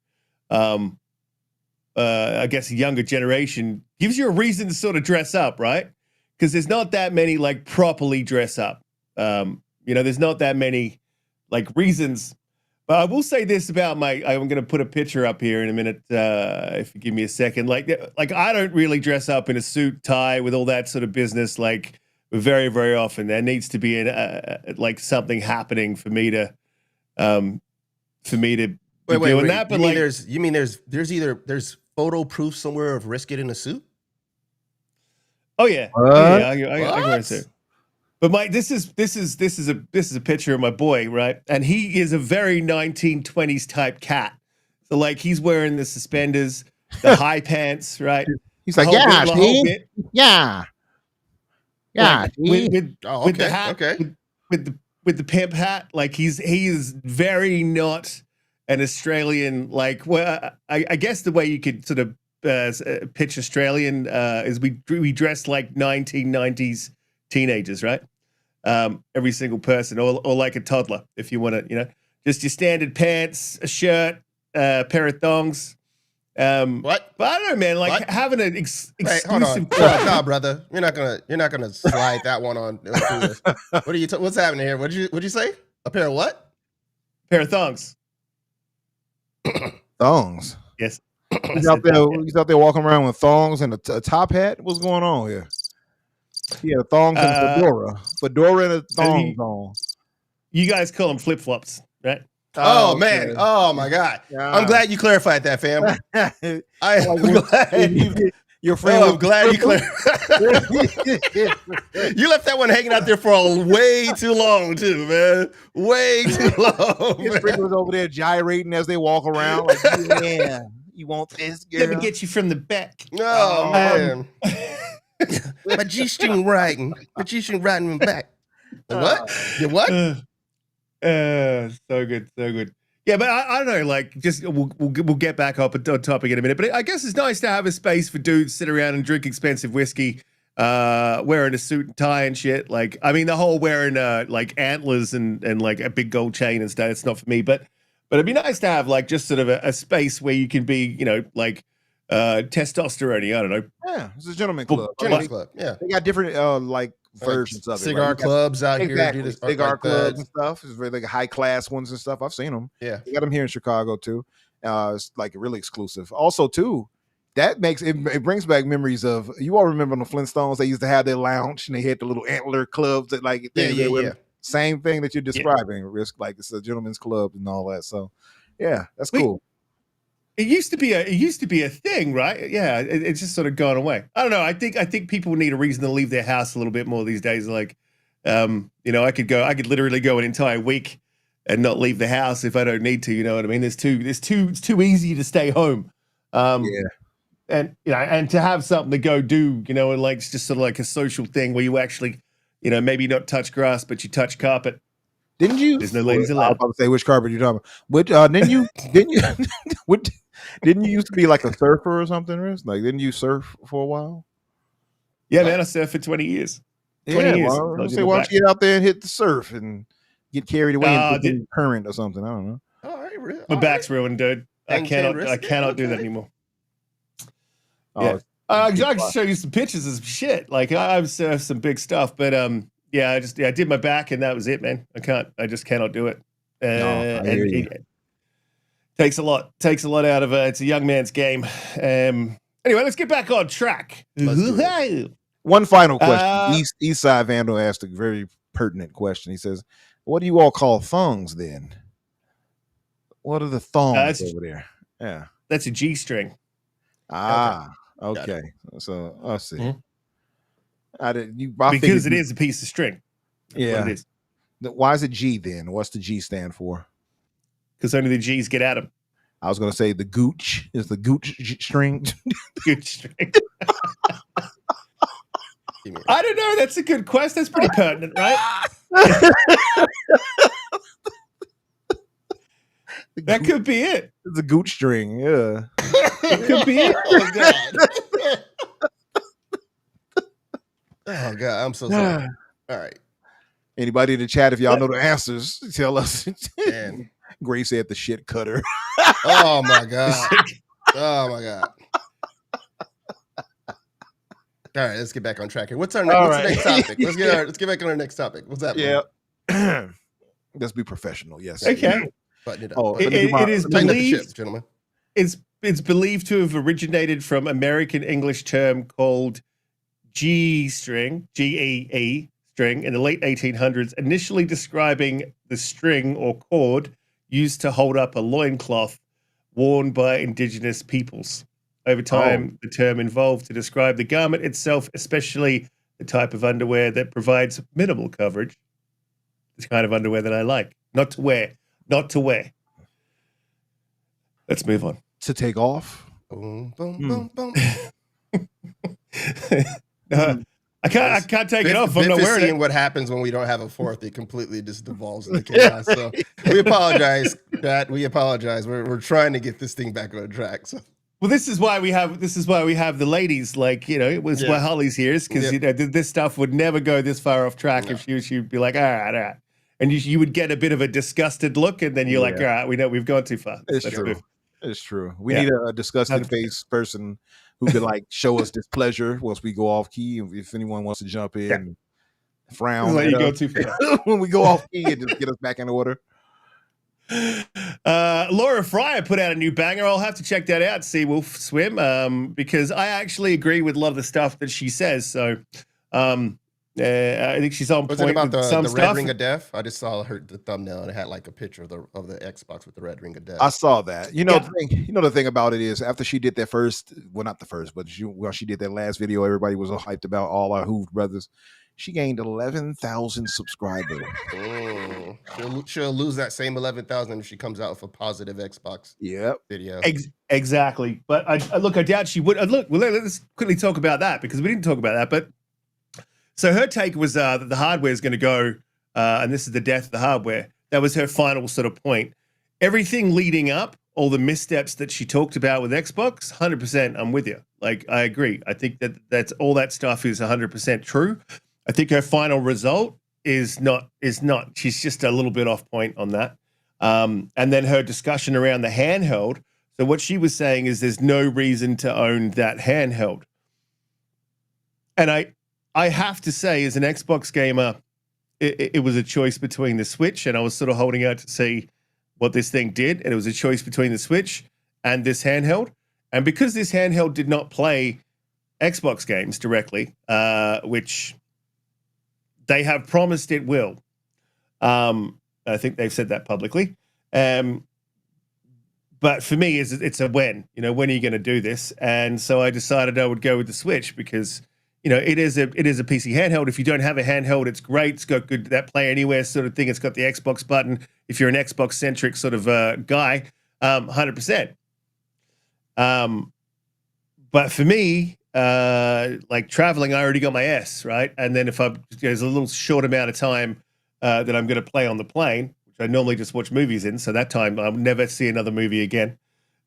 I guess, younger generation, gives you a reason to sort of dress up, right? Because there's not that many like properly dress up. There's not that many like reasons. But I will say this about I'm going to put a picture up here in a minute, if you give me a second. Like I don't really dress up in a suit, tie, with all that sort of business. Like very, very often, there needs to be like something happening for me to wait, that. But you mean there's photo proof somewhere of Riskit in a suit? Oh yeah, I go into. But Mike, this is a picture of my boy, right? And he is a very 1920s type cat. So like he's wearing the suspenders, the high pants, right? He's like, yeah, with the hat, with the pimp hat. Like he is very not an Australian. Like, well, I guess the way you could sort of pitch Australian is we dress like 1990s teenagers, right? Every single person, or like a toddler, if you want to, just your standard pants, a shirt, a pair of thongs. What? But I don't know, man. Like having an exclusive. Nah, brother, you're not gonna slide that one on. What's happening here? What'd you say? A pair of what? Pair of thongs. Thongs. Yes. He's out there walking around with thongs and a top hat. What's going on here? Yeah, thongs and a fedora and a thongs on. You guys call them flip flops, right? Oh man! Okay. Oh my God! I'm glad you clarified that, fam. Your friend. I'm glad you clarified. You left that one hanging out there for way too long, too, man. Way too long. His friend was over there gyrating as they walk around. Like, yeah, you want this, girl? Let me get you from the back. Oh man. My G-string riding me back. What? What? So good. Yeah, but I don't know. Like, just we'll get back up on topic in a minute. But I guess it's nice to have a space for dudes sit around and drink expensive whiskey, wearing a suit and tie and shit. Like, I mean, the whole wearing like antlers and like a big gold chain and stuff. It's not for me. But it'd be nice to have like just sort of a space where you can be, like. Testosterone. I don't know. Yeah, it's a gentleman club. Club. Yeah, they got different like versions of it. Cigar clubs out exactly. here. Cigar clubs and stuff. It's really like high class ones and stuff. I've seen them. Yeah, they got them here in Chicago too. It's like really exclusive. Also, too, that makes it, it brings back memories of, you all remember on the Flintstones, they used to have their lounge and they had the little antler clubs that like things that were same thing that you're describing, Risk, like it's a gentleman's club and all that. So yeah, that's cool. It used to be a thing, right? Yeah, it's just sort of gone away. I don't know. I think people need a reason to leave their house a little bit more these days. Like, you know, I could literally go an entire week and not leave the house if I don't need to. You know what I mean? It's too easy to stay home. And you know, and to have something to go do, you know, and like it's just sort of like a social thing where you actually, you know, maybe not touch grass, but you touch carpet. Didn't you? There's no ladies I was allowed. about to say which carpet you're talking about. But didn't you used to be like a surfer or something, Riz? Like, didn't you surf for a while? Yeah, man, I surfed for 20 years. 20 years. Well, say, why don't you get out there and hit the surf and get carried away in the current or something? I don't know. All right, my back's ruined, dude. I cannot do that anymore. Yeah. I can show you some pictures of some shit. Like I've surfed some big stuff, but yeah, I did my back and that was it, man. I just cannot do it. It takes a lot out of it. It's a young man's game. Anyway, let's get back on track. One final question. Eastside Vandal asked a very pertinent question. He says, "What do you all call thongs then? What are the thongs over there?" Yeah, that's a G string. Okay. So let's see. Mm-hmm. Because it is a piece of string. That's what it is. Why is it G then? What's the G stand for? Because only the G's get at them. I was going to say the gooch is the gooch string. Gooch string. I don't know. That's a good question. That's pretty pertinent, right? That could be it. It's a gooch string. Yeah. It could be it. Oh, God. Oh, God. I'm so sorry. All right. Anybody in the chat, if y'all know the answers, tell us. Grace said the shit cutter. Oh, my God. Oh, my God. All right, let's get back on track here. What's the next topic? Let's get back on our next topic. What's that? Yeah. Let's be professional. Yes. Okay. Button it up. Oh, it is believed, gentlemen. It's believed to have originated from American English term called G string, G-E-E string, in the late 1800s, initially describing the string or cord used to hold up a loincloth worn by indigenous peoples. Over time, the term evolved to describe the garment itself, especially the type of underwear that provides minimal coverage. The kind of underwear that I like. Not to wear. Let's move on. To take off? Boom, boom, boom, boom. I can't take it off. I'm not wearing it. What happens when we don't have a fourth? It completely just devolves into chaos. So we apologize, Pat. We apologize. We're trying to get this thing back on track. So. Well, this is why we have the ladies. Like, you know, it was why Holly's here, is because you know this stuff would never go this far off track if she'd be like, all right, and you would get a bit of a disgusted look, and then you're like, all right, we know we've gone too far. It's true. It's true. We need a disgusted face person who could like show us displeasure once we go off key. If anyone wants to jump in, and frown. Let you go too far when we go off key and just get us back in order. Laura Fryer put out a new banger. I'll have to check that out. Sea Wolf Swim, because I actually agree with a lot of the stuff that she says. So, I think she's on point. Was it about the red ring of death? I just saw the thumbnail and it had like a picture of the Xbox with the red ring of death. I saw that. The thing about it is, after she did that first, well, not the first, but she did that last video, everybody was all hyped about all our Hooved brothers. She gained 11,000 subscribers. She'll lose that same 11,000 if she comes out with a positive Xbox video. Exactly. But I doubt she would. Let's quickly talk about that, because we didn't talk about that. But so her take was that the hardware is going to go, and this is the death of the hardware. That was her final sort of point. Everything leading up, all the missteps that she talked about with Xbox, 100%, I'm with you. Like, I agree. I think that's all that stuff is 100% true. I think her final result is not. She's just a little bit off point on that. And then her discussion around the handheld. So what she was saying is there's no reason to own that handheld. And I have to say, as an Xbox gamer, it was a choice between the Switch, and I was sort of holding out to see what this thing did. And it was a choice between the Switch and this handheld. And because this handheld did not play Xbox games directly, which they have promised it will, I think they've said that publicly. But for me, it's a when. When are you going to do this? And so I decided I would go with the Switch because, it is a PC handheld. If you don't have a handheld, it's great. It's got good that play anywhere sort of thing. It's got the Xbox button. If you're an Xbox centric sort of guy, 100%. But for me, like traveling, I already got my S, right? And then if there's a little short amount of time that I'm going to play on the plane, which I normally just watch movies in, so that time I'll never see another movie again.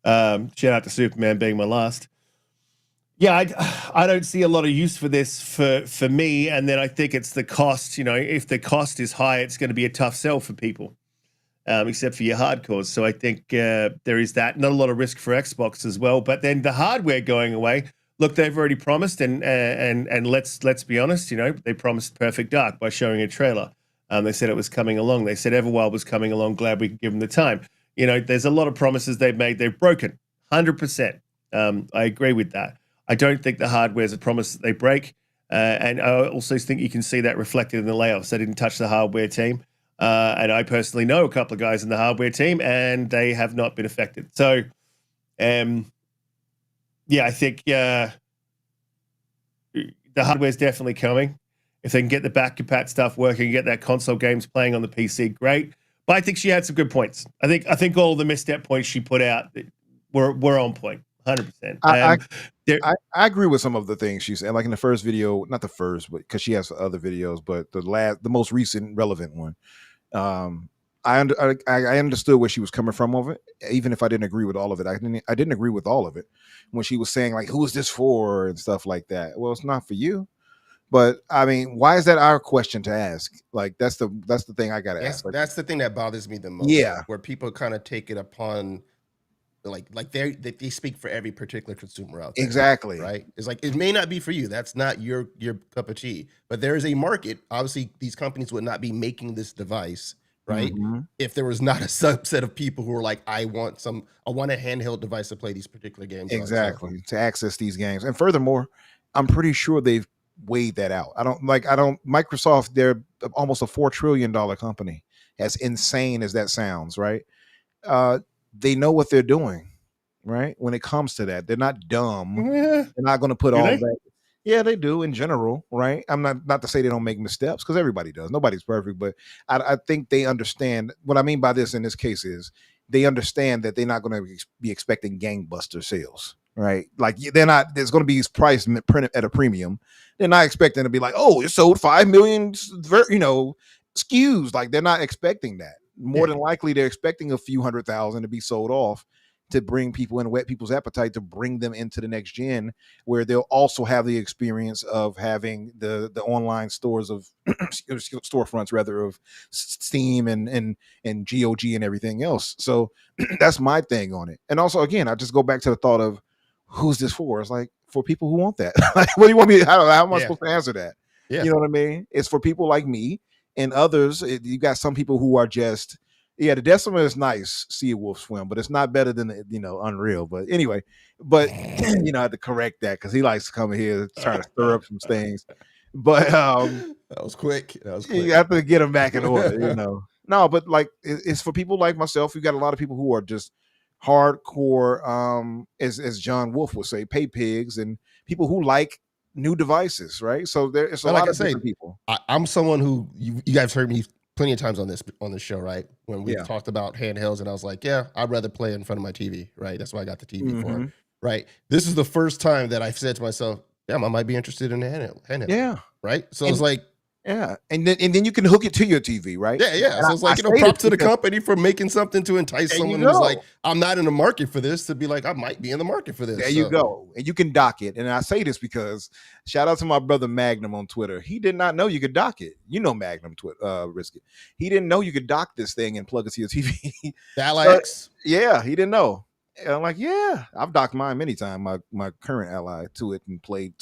Shout out to Superman being my last. Yeah, I don't see a lot of use for this for me, and then I think it's the cost. If the cost is high, it's going to be a tough sell for people, except for your hardcores. So I think there is that. Not a lot of risk for Xbox as well, but then the hardware going away. Look, they've already promised, and let's be honest. They promised Perfect Dark by showing a trailer. They said it was coming along. They said Everwild was coming along. Glad we could give them the time. There's a lot of promises they've made. They've broken 100%. I agree with that. I don't think the hardware is a promise that they break. And I also think you can see that reflected in the layoffs. They didn't touch the hardware team. And I personally know a couple of guys in the hardware team, and they have not been affected. So, I think the hardware is definitely coming. If they can get the back-compat stuff working, get that console games playing on the PC, great. But I think she had some good points. I think all the misstep points she put out were on point, 100%. I agree with some of the things she said. Like in the first video, not the first, but because she has other videos, but the most recent relevant one. I understood where she was coming from of it, even if I didn't agree with all of it. I didn't agree with all of it when she was saying like, "Who is this for?" and stuff like that. Well, it's not for you. But I mean, why is that our question to ask? Like that's the thing I gotta ask. Like, that's the thing that bothers me the most. Yeah, where people kind of take it upon, like they speak for every particular consumer out there. Exactly. Right. It's like it may not be for you. That's not your cup of tea. But there is a market. Obviously, these companies would not be making this device, right? Mm-hmm. If there was not a subset of people who are like, I want a handheld device to play these particular games. Exactly. To access these games. And furthermore, I'm pretty sure they've weighed that out. Microsoft, they're almost a $4 trillion company, as insane as that sounds, right? They know what they're doing, right? When it comes to that, they're not dumb. They're not going to put all that. Yeah, they do in general, right? I'm not to say they don't make missteps, because everybody does. Nobody's perfect, but I think they understand. What I mean by this in this case is they understand that they're not going to be expecting gangbuster sales, right? Like they're not. There's going to be these price printed at a premium. They're not expecting to be like, oh, it sold 5 million, SKUs. Like they're not expecting that. More than likely, they're expecting a few 100,000 to be sold off to bring people in, whet people's appetite, to bring them into the next gen, where they'll also have the experience of having the online stores of storefronts, rather, of Steam and GOG and everything else. So that's my thing on it. And also, again, I just go back to the thought of who's this for? It's like for people who want that. Like, what do you want me? How am I supposed to answer that? Yeah. You know what I mean? It's for people like me and others. You got some people who are just. Yeah, the Decima is nice, see a wolf swim, but it's not better than Unreal. But anyway, I had to correct that because he likes to come here trying to stir up some things. But that was quick. You have to get him back in order, No, but like it's for people like myself. You got a lot of people who are just hardcore, as John Wolf would say, pay pigs, and people who like new devices, right? So there's a lot of different people. I'm someone who you guys heard me plenty of times on this show, right? When we talked about handhelds, and I was like, yeah, I'd rather play in front of my TV, right? That's what I got the TV for, right? This is the first time that I've said to myself, damn, I might be interested in a handheld. Yeah. Right? So it's like, yeah. And then you can hook it to your TV, right? Yeah. So it's like, props to the company for making something to entice someone who's like, I'm not in the market for this, to be like, I might be in the market for this. There you go. And you can dock it. And I say this because shout out to my brother Magnum on Twitter. He did not know you could dock it. Magnum Riskit. He didn't know you could dock this thing and plug it to your TV. Alex. Yeah, he didn't know. And I'm like, yeah, I've docked mine many times, my current Ally, to it, and played,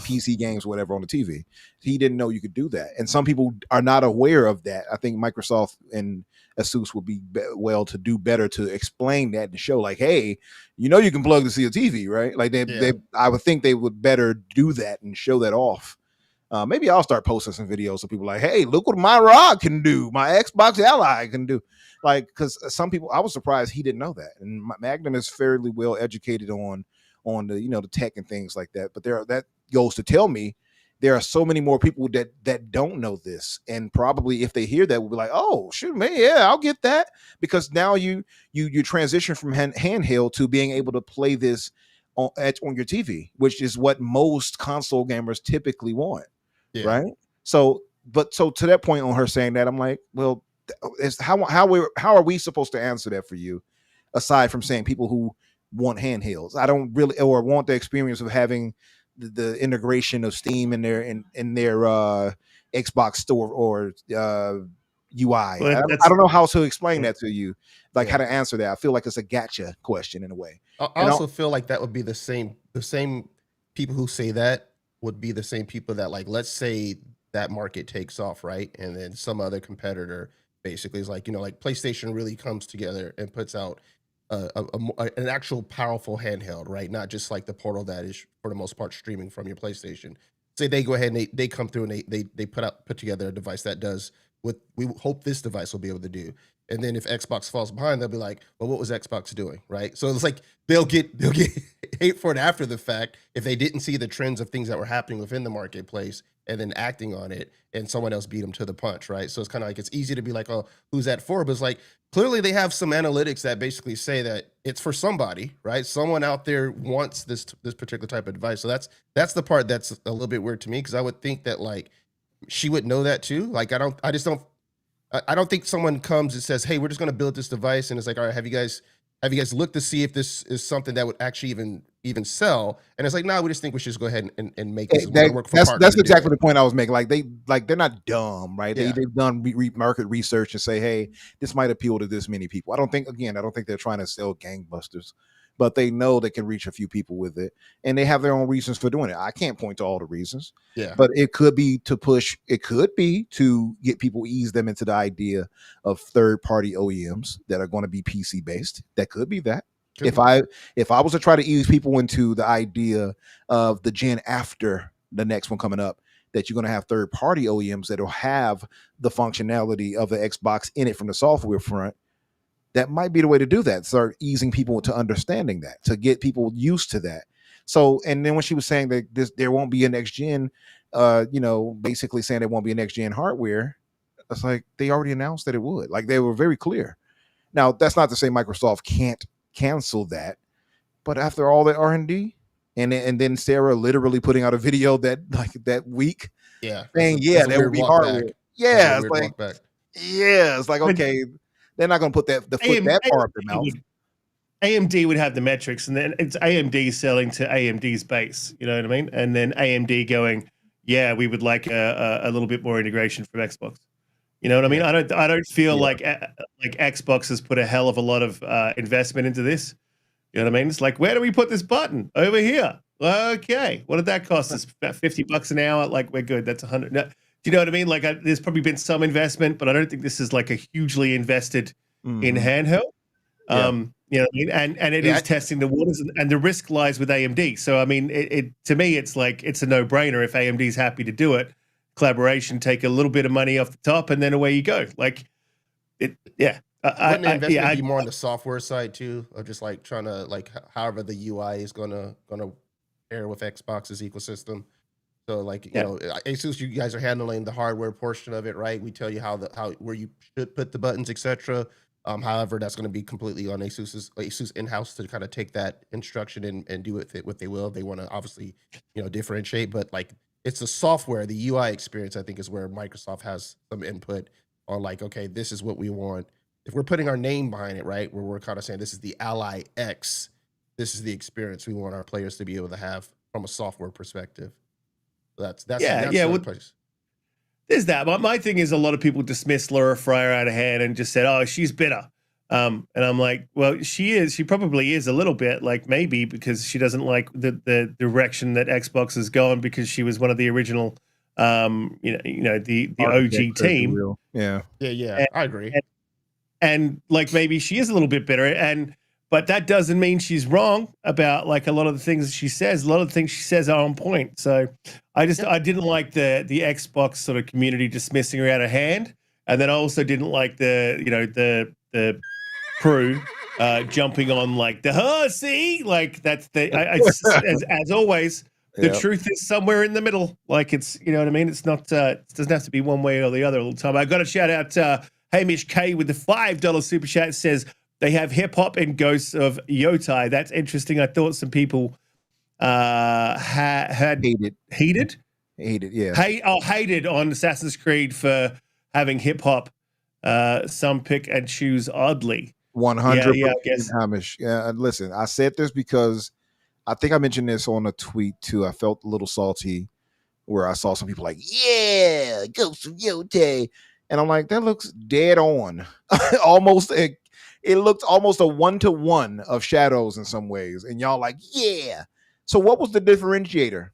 PC games, whatever, on the TV. He didn't know you could do that, and some people are not aware of that. I think Microsoft and Asus would be well to do better to explain that and show, like, hey, you know, you can plug to see a TV, right? Like they I would think they would better do that and show that off. Maybe I'll start posting some videos so people are like, hey, look what my rod can do, my Xbox Ally can do. Like, because some people, I was surprised he didn't know that. And Magnum is fairly well educated on the, you know, the tech and things like that. But that goes to tell me there are so many more people that don't know this, and probably if they hear that, will be like, oh shoot, man, yeah, I'll get that, because now you transition from handheld to being able to play this on your TV, which is what most console gamers typically want. Right. So to that point on her saying that, I'm like, well, how are we supposed to answer that for you, aside from saying people who want handhelds? I don't really, or want the experience of having the integration of Steam in their Xbox store or UI. Well, I don't know how to explain that to you, like how to answer that. I feel like it's a gotcha question in a way. I also feel like that would be the same people who say that would be the same people that, like, let's say that market takes off, right? And then some other competitor basically is like, you know, like PlayStation really comes together and puts out an actual powerful handheld, right? Not just like the Portal that is for the most part streaming from your PlayStation. Say they go ahead and they come through and they put together a device that does what we hope this device will be able to do. And then if Xbox falls behind, they'll be like, well, what was Xbox doing, right? So it's like they'll get hate for it after the fact if they didn't see the trends of things that were happening within the marketplace and then acting on it, and someone else beat them to the punch, right? So it's kind of like, it's easy to be like, oh, who's that for? But it's like, clearly they have some analytics that basically say that it's for somebody, right? Someone out there wants this particular type of device. So that's the part that's a little bit weird to me, because I would think that, like, she would know that too. Like, I don't think someone comes and says, hey, we're just going to build this device, and it's like, all right, have you guys looked to see if this is something that would actually even sell? And it's like, no, we just think we should just go ahead and make this work for partners. That's exactly the point I was making. Like, they're not dumb, right? Yeah. They've done market research and say, hey, this might appeal to this many people. I don't think they're trying to sell gangbusters, but they know they can reach a few people with it, and they have their own reasons for doing it. I can't point to all the reasons, but it could be to push. It could be to get people, ease them into the idea of third-party OEMs that are going to be PC based. That could be that. If I was to try to ease people into the idea of the gen after the next one coming up, that you're going to have third-party OEMs that will have the functionality of the Xbox in it from the software front, that might be the way to do that. Start easing people to understanding that, to get people used to that. So, and then when she was saying that there won't be a next gen, basically saying there won't be a next gen hardware, it's like they already announced that it would. Like, they were very clear. Now, that's not to say Microsoft can't cancel that, but after all that R&D, and then Sarah literally putting out a video that week, saying, there will be hardware. Yeah, it's like, it's like, okay. They're not going to put that far up their mouth. AMD would have the metrics, and then it's AMD selling to AMD's base. You know what I mean? And then AMD going, yeah, we would like a little bit more integration from Xbox. You know what I mean? I don't feel like Xbox has put a hell of a lot of investment into this. You know what I mean? It's like, where do we put this button? Over here. Okay. What did that cost us? About $50 an hour. Like, we're good. That's $100. No, do you know what I mean? Like, there's probably been some investment, but I don't think this is like a hugely invested in handheld. You know what I mean? And it is testing the waters, and the risk lies with AMD. So, I mean, it to me, it's like, it's a no-brainer if AMD is happy to do it. Collaboration, take a little bit of money off the top, and then away you go. Like, wouldn't the investment be more on the software side too, of just like trying to, like, however the UI is gonna pair with Xbox's ecosystem? So, like, you know, Asus, you guys are handling the hardware portion of it, right? We tell you where you should put the buttons, etc. However, that's going to be completely on Asus in-house to kind of take that instruction and do with it what they will. They want to obviously, you know, differentiate, but like, it's the software, the UI experience, I think, is where Microsoft has some input on, like, okay, this is what we want. If we're putting our name behind it, right, where we're kind of saying this is the Ally X, this is the experience we want our players to be able to have from a software perspective. That's the place. There's that. My thing is, a lot of people dismissed Laura Fryer out of hand and just said, oh, she's bitter. And I'm like, well, she probably is a little bit, like, maybe because she doesn't like the direction that Xbox has gone, because she was one of the original, the OG Architects, if you team. will. Yeah. Yeah, And, I agree. and like, maybe she is a little bit bitter, but that doesn't mean she's wrong about, like, a lot of the things she says. A lot of the things she says are on point. So I didn't like the Xbox sort of community dismissing her out of hand. And then I also didn't like the crew jumping on, like, see, like, that's as always, the Yep. truth is somewhere in the middle. Like, it's, you know what I mean? It's not, it doesn't have to be one way or the other all the time. I got to shout out Hamish K with the $5 super chat. Says they have hip hop and ghosts of Yotei. That's interesting. I thought some people had Hated. hated Yeah. hated on Assassin's Creed for having hip hop. Some pick and choose oddly. 100%. Yeah, I guess. Hamish. Yeah, and listen, I said this because I think I mentioned this on a tweet too. I felt a little salty where I saw some people like, yeah, Ghost of Yotei. And I'm like, that looks dead on. Almost it looked almost a 1-to-1 of Shadows in some ways. And y'all like, yeah. So what was the differentiator?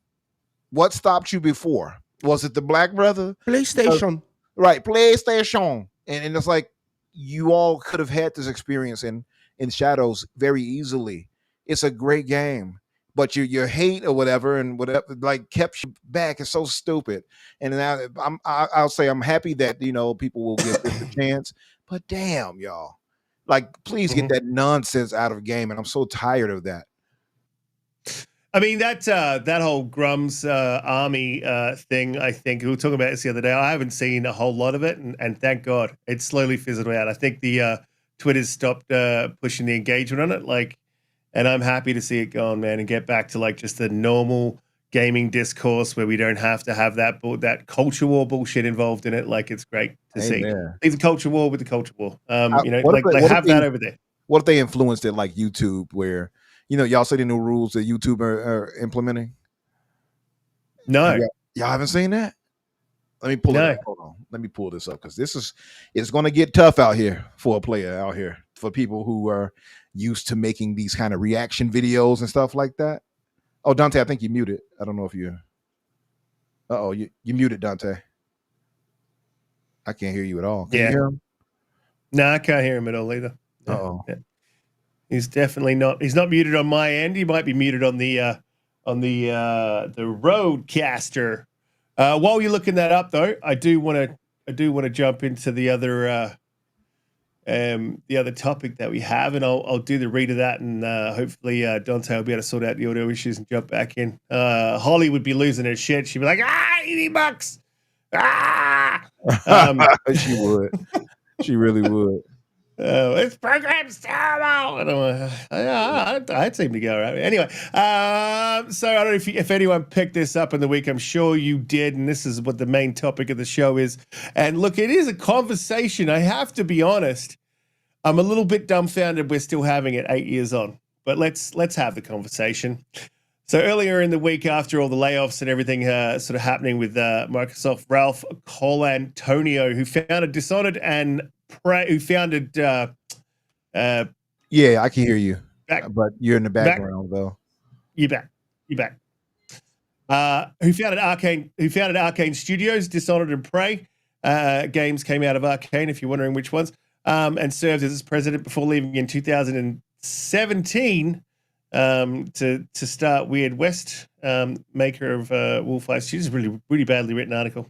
What stopped you before? Was it the Black Brother? PlayStation. Right, PlayStation. And it's like, you all could have had this experience in Shadows very easily. It's a great game, but your hate or whatever and whatever, like, kept you back. It's so stupid. And now I'll say I'm happy that people will give this a chance. But damn, y'all, like, please get that nonsense out of the game. And I'm so tired of that. I mean, that whole Grum's army thing, I think we were talking about this the other day. I haven't seen a whole lot of it, and thank God it's slowly fizzled out. I think the Twitter's stopped pushing the engagement on it, like, and I'm happy to see it go on, man, and get back to, like, just the normal gaming discourse where we don't have to have that culture war bullshit involved in it. Like, it's great to see. Leave the culture war with the culture war. Have that over there. What if they influenced it like YouTube, where y'all see the new rules that YouTube are implementing? No. Y'all haven't seen that? Let me pull it up. Hold on. Let me pull this up, because it's going to get tough out here for a player out here, for people who are used to making these kind of reaction videos and stuff like that. Oh, Donte, I think you muted. I don't know if you. You muted, Donte. I can't hear you at all. Can you hear him? No, I can't hear him at all either. Yeah. He's definitely not. He's not muted on my end. He might be muted on the Roadcaster. While you're looking that up, though, I do want to jump into the other topic that we have, and I'll do the read of that, and hopefully Donte will be able to sort out the audio issues and jump back in. Holly would be losing her shit. She'd be like, $80. She would. She really would. This program's terrible. I'd seem to go right. Anyway, so I don't know if anyone picked this up in the week. I'm sure you did, and this is what the main topic of the show is. And look, it is a conversation. I have to be honest. I'm a little bit dumbfounded we're still having it 8 years on, but let's have the conversation. So earlier in the week, after all the layoffs and everything sort of happening with Microsoft, Ralph Colantonio, who founded Dishonored and who founded yeah, I can hear you, but you're in the background though. You're back. Who founded Arcane Studios, Dishonored and Prey games came out of Arcane, if you're wondering which ones, and served as its president before leaving in 2017 to start Weird West, maker of Wolfeye Studios. Really, really badly written article.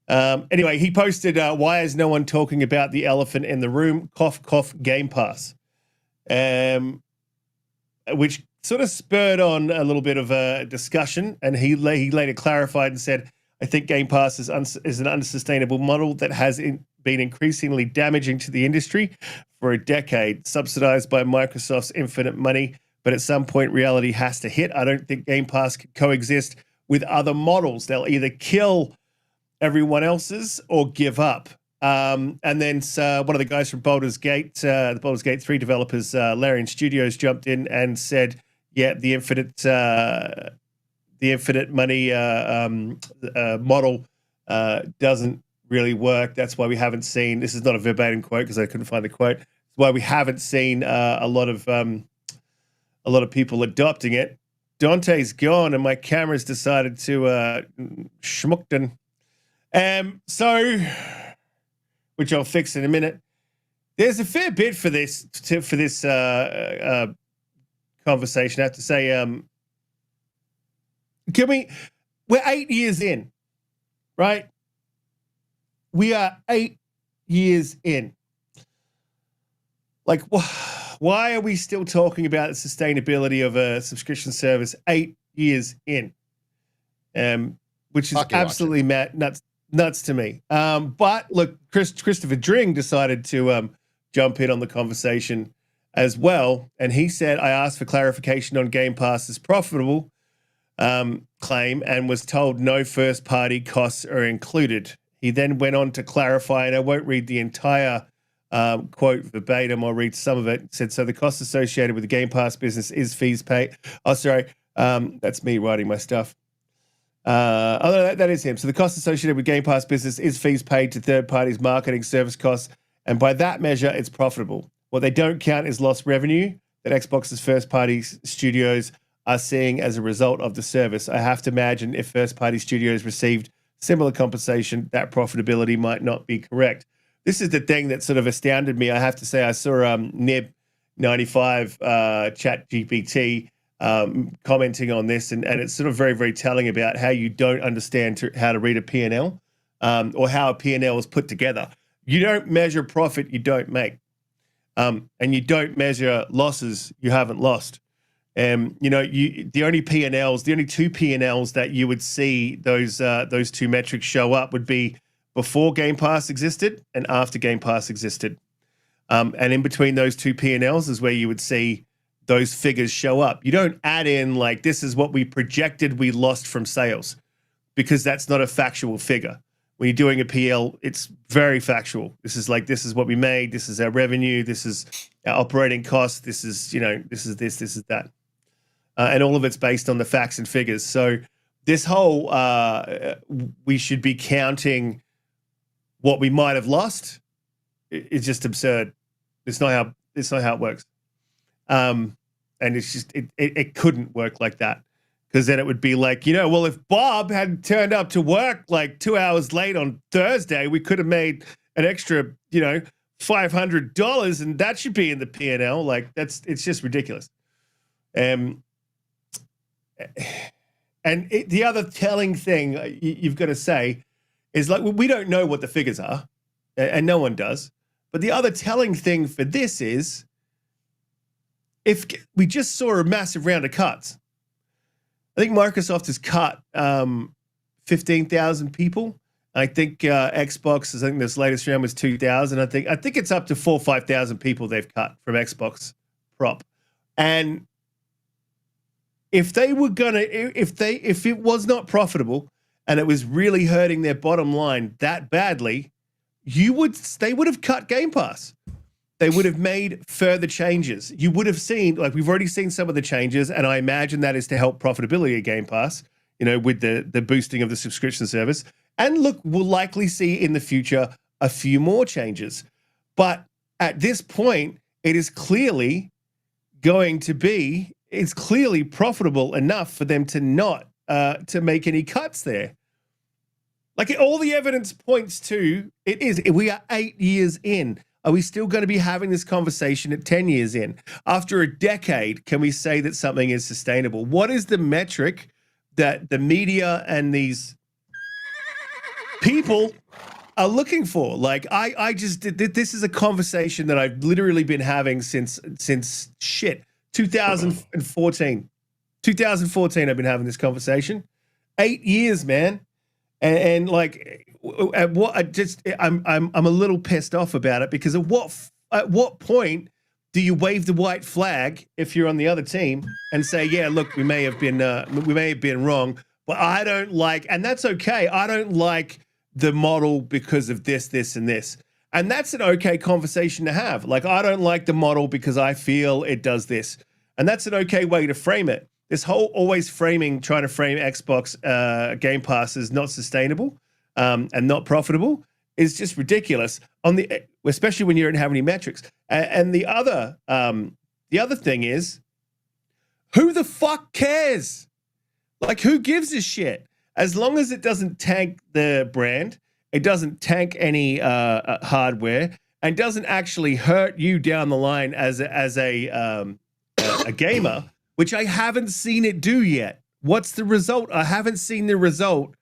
Anyway, he posted, why is no one talking about the elephant in the room? Cough, cough, Game Pass. Which sort of spurred on a little bit of a discussion. And he later clarified and said, I think Game Pass is an unsustainable model that has been increasingly damaging to the industry for a decade, subsidized by Microsoft's infinite money. But at some point, reality has to hit. I don't think Game Pass can coexist with other models. They'll either kill everyone else's or give up. And then one of the guys from Baldur's Gate, the Baldur's Gate 3 developers, Larian Studios, jumped in and said, yeah, the infinite money model doesn't really work. That's why we haven't seen, this is not a verbatim quote because I couldn't find the quote. That's why we haven't seen a lot of people adopting it. Donte's gone, and my camera's decided to schmuckton. So, which I'll fix in a minute. There's a fair bit for this conversation. I have to say, we're 8 years in, right? We are 8 years in. Like, why are we still talking about the sustainability of a subscription service 8 years in? Which is absolutely nuts to me. But look, Christopher Dring decided to jump in on the conversation as well. And he said, I asked for clarification on Game Pass's profitable claim and was told no first-party costs are included. He then went on to clarify, and I won't read the entire quote verbatim, I'll read some of it. It said, so the cost associated with the Game Pass business is fees paid. Oh, sorry. That's me writing my stuff. That is him. So the cost associated with Game Pass business is fees paid to third parties, marketing, service costs, and by that measure, it's profitable. What they don't count is lost revenue that Xbox's first-party studios are seeing as a result of the service. I have to imagine if first-party studios received similar compensation, that profitability might not be correct. This is the thing that sort of astounded me. I have to say, I saw Nib95 ChatGPT commenting on this, and it's sort of very, very telling about how you don't understand how to read a P&L or how a P&L is put together. You don't measure profit, you don't make. And you don't measure losses, you haven't lost. The only P&Ls, the only two P&Ls that you would see those two metrics show up would be before Game Pass existed and after Game Pass existed. And in between those two P&Ls is where you would see those figures show up. You don't add in like, this is what we projected we lost from sales, because that's not a factual figure. When you're doing a PL, it's very factual. This is what we made. This is our revenue. This is our operating costs. This is, this is that. And all of it's based on the facts and figures. So this whole, we should be counting what we might have lost is just absurd. It's not how it works. And it's just, it couldn't work like that. Because then it would be like, well, if Bob had turned up to work like 2 hours late on Thursday, we could have made an extra, $500, and that should be in the P&L. Like it's just ridiculous. The other telling thing you've got to say is like, we don't know what the figures are, and no one does. But the other telling thing for this is, if we just saw a massive round of cuts. I think Microsoft has cut 15,000 people. I think Xbox, I think this latest round was 2,000. I think it's up to 4,000 or 5,000 people they've cut from Xbox prop. And if they were if it was not profitable and it was really hurting their bottom line that badly, they would have cut Game Pass. They would have made further changes. You would have seen, like we've already seen some of the changes, and I imagine that is to help profitability of Game Pass, with the boosting of the subscription service. And look, we'll likely see in the future a few more changes. But at this point, it is clearly it's clearly profitable enough for them to not to make any cuts there. Like all the evidence points to it is. We are 8 years in. Are we still going to be having this conversation at 10 years in? After a decade, can we say that something is sustainable? What is the metric that the media and these people are looking for? Like, this is a conversation that I've literally been having since 2014. 2014, I've been having this conversation. 8 years, man. And like, I'm a little pissed off about it, because at what point do you wave the white flag if you're on the other team and say, yeah, look, we may have been wrong, but I don't like, and that's okay. I don't like the model because of this, and this. And that's an okay conversation to have. Like, I don't like the model because I feel it does this. And that's an okay way to frame it. This whole trying to frame Xbox Game Pass as not sustainable and not profitable is just ridiculous. Especially when you don't have any metrics. And the other thing is, who the fuck cares? Like, who gives a shit? As long as it doesn't tank the brand, it doesn't tank any hardware, and doesn't actually hurt you down the line as a gamer, which I haven't seen it do yet. What's the result? I haven't seen the result.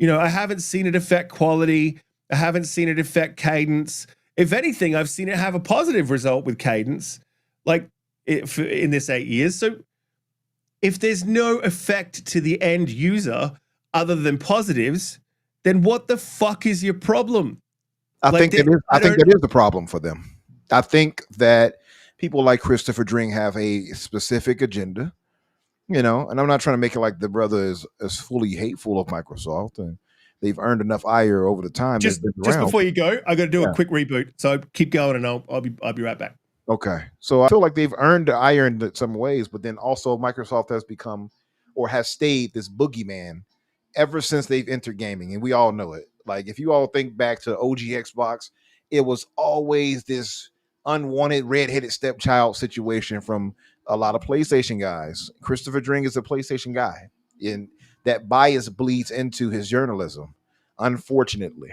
I haven't seen it affect quality. I haven't seen it affect cadence. If anything, I've seen it have a positive result with cadence, like in this 8 years. So if there's no effect to the end user other than positives, then what the fuck is your problem? I think that is the problem for them. I think that people like Christopher Dring have a specific agenda, and I'm not trying to make it like the brother is fully hateful of Microsoft, and they've earned enough ire over the time. Just before you go, I got to do a quick reboot. So keep going, and I'll be right back. Okay, so I feel like they've earned the ire in some ways, but then also Microsoft has become or has stayed this boogeyman ever since they've entered gaming, and we all know it. Like, if you all think back to OG Xbox, it was always this unwanted redheaded stepchild situation from a lot of PlayStation guys. Christopher Dring is a PlayStation guy, and that bias bleeds into his journalism, unfortunately.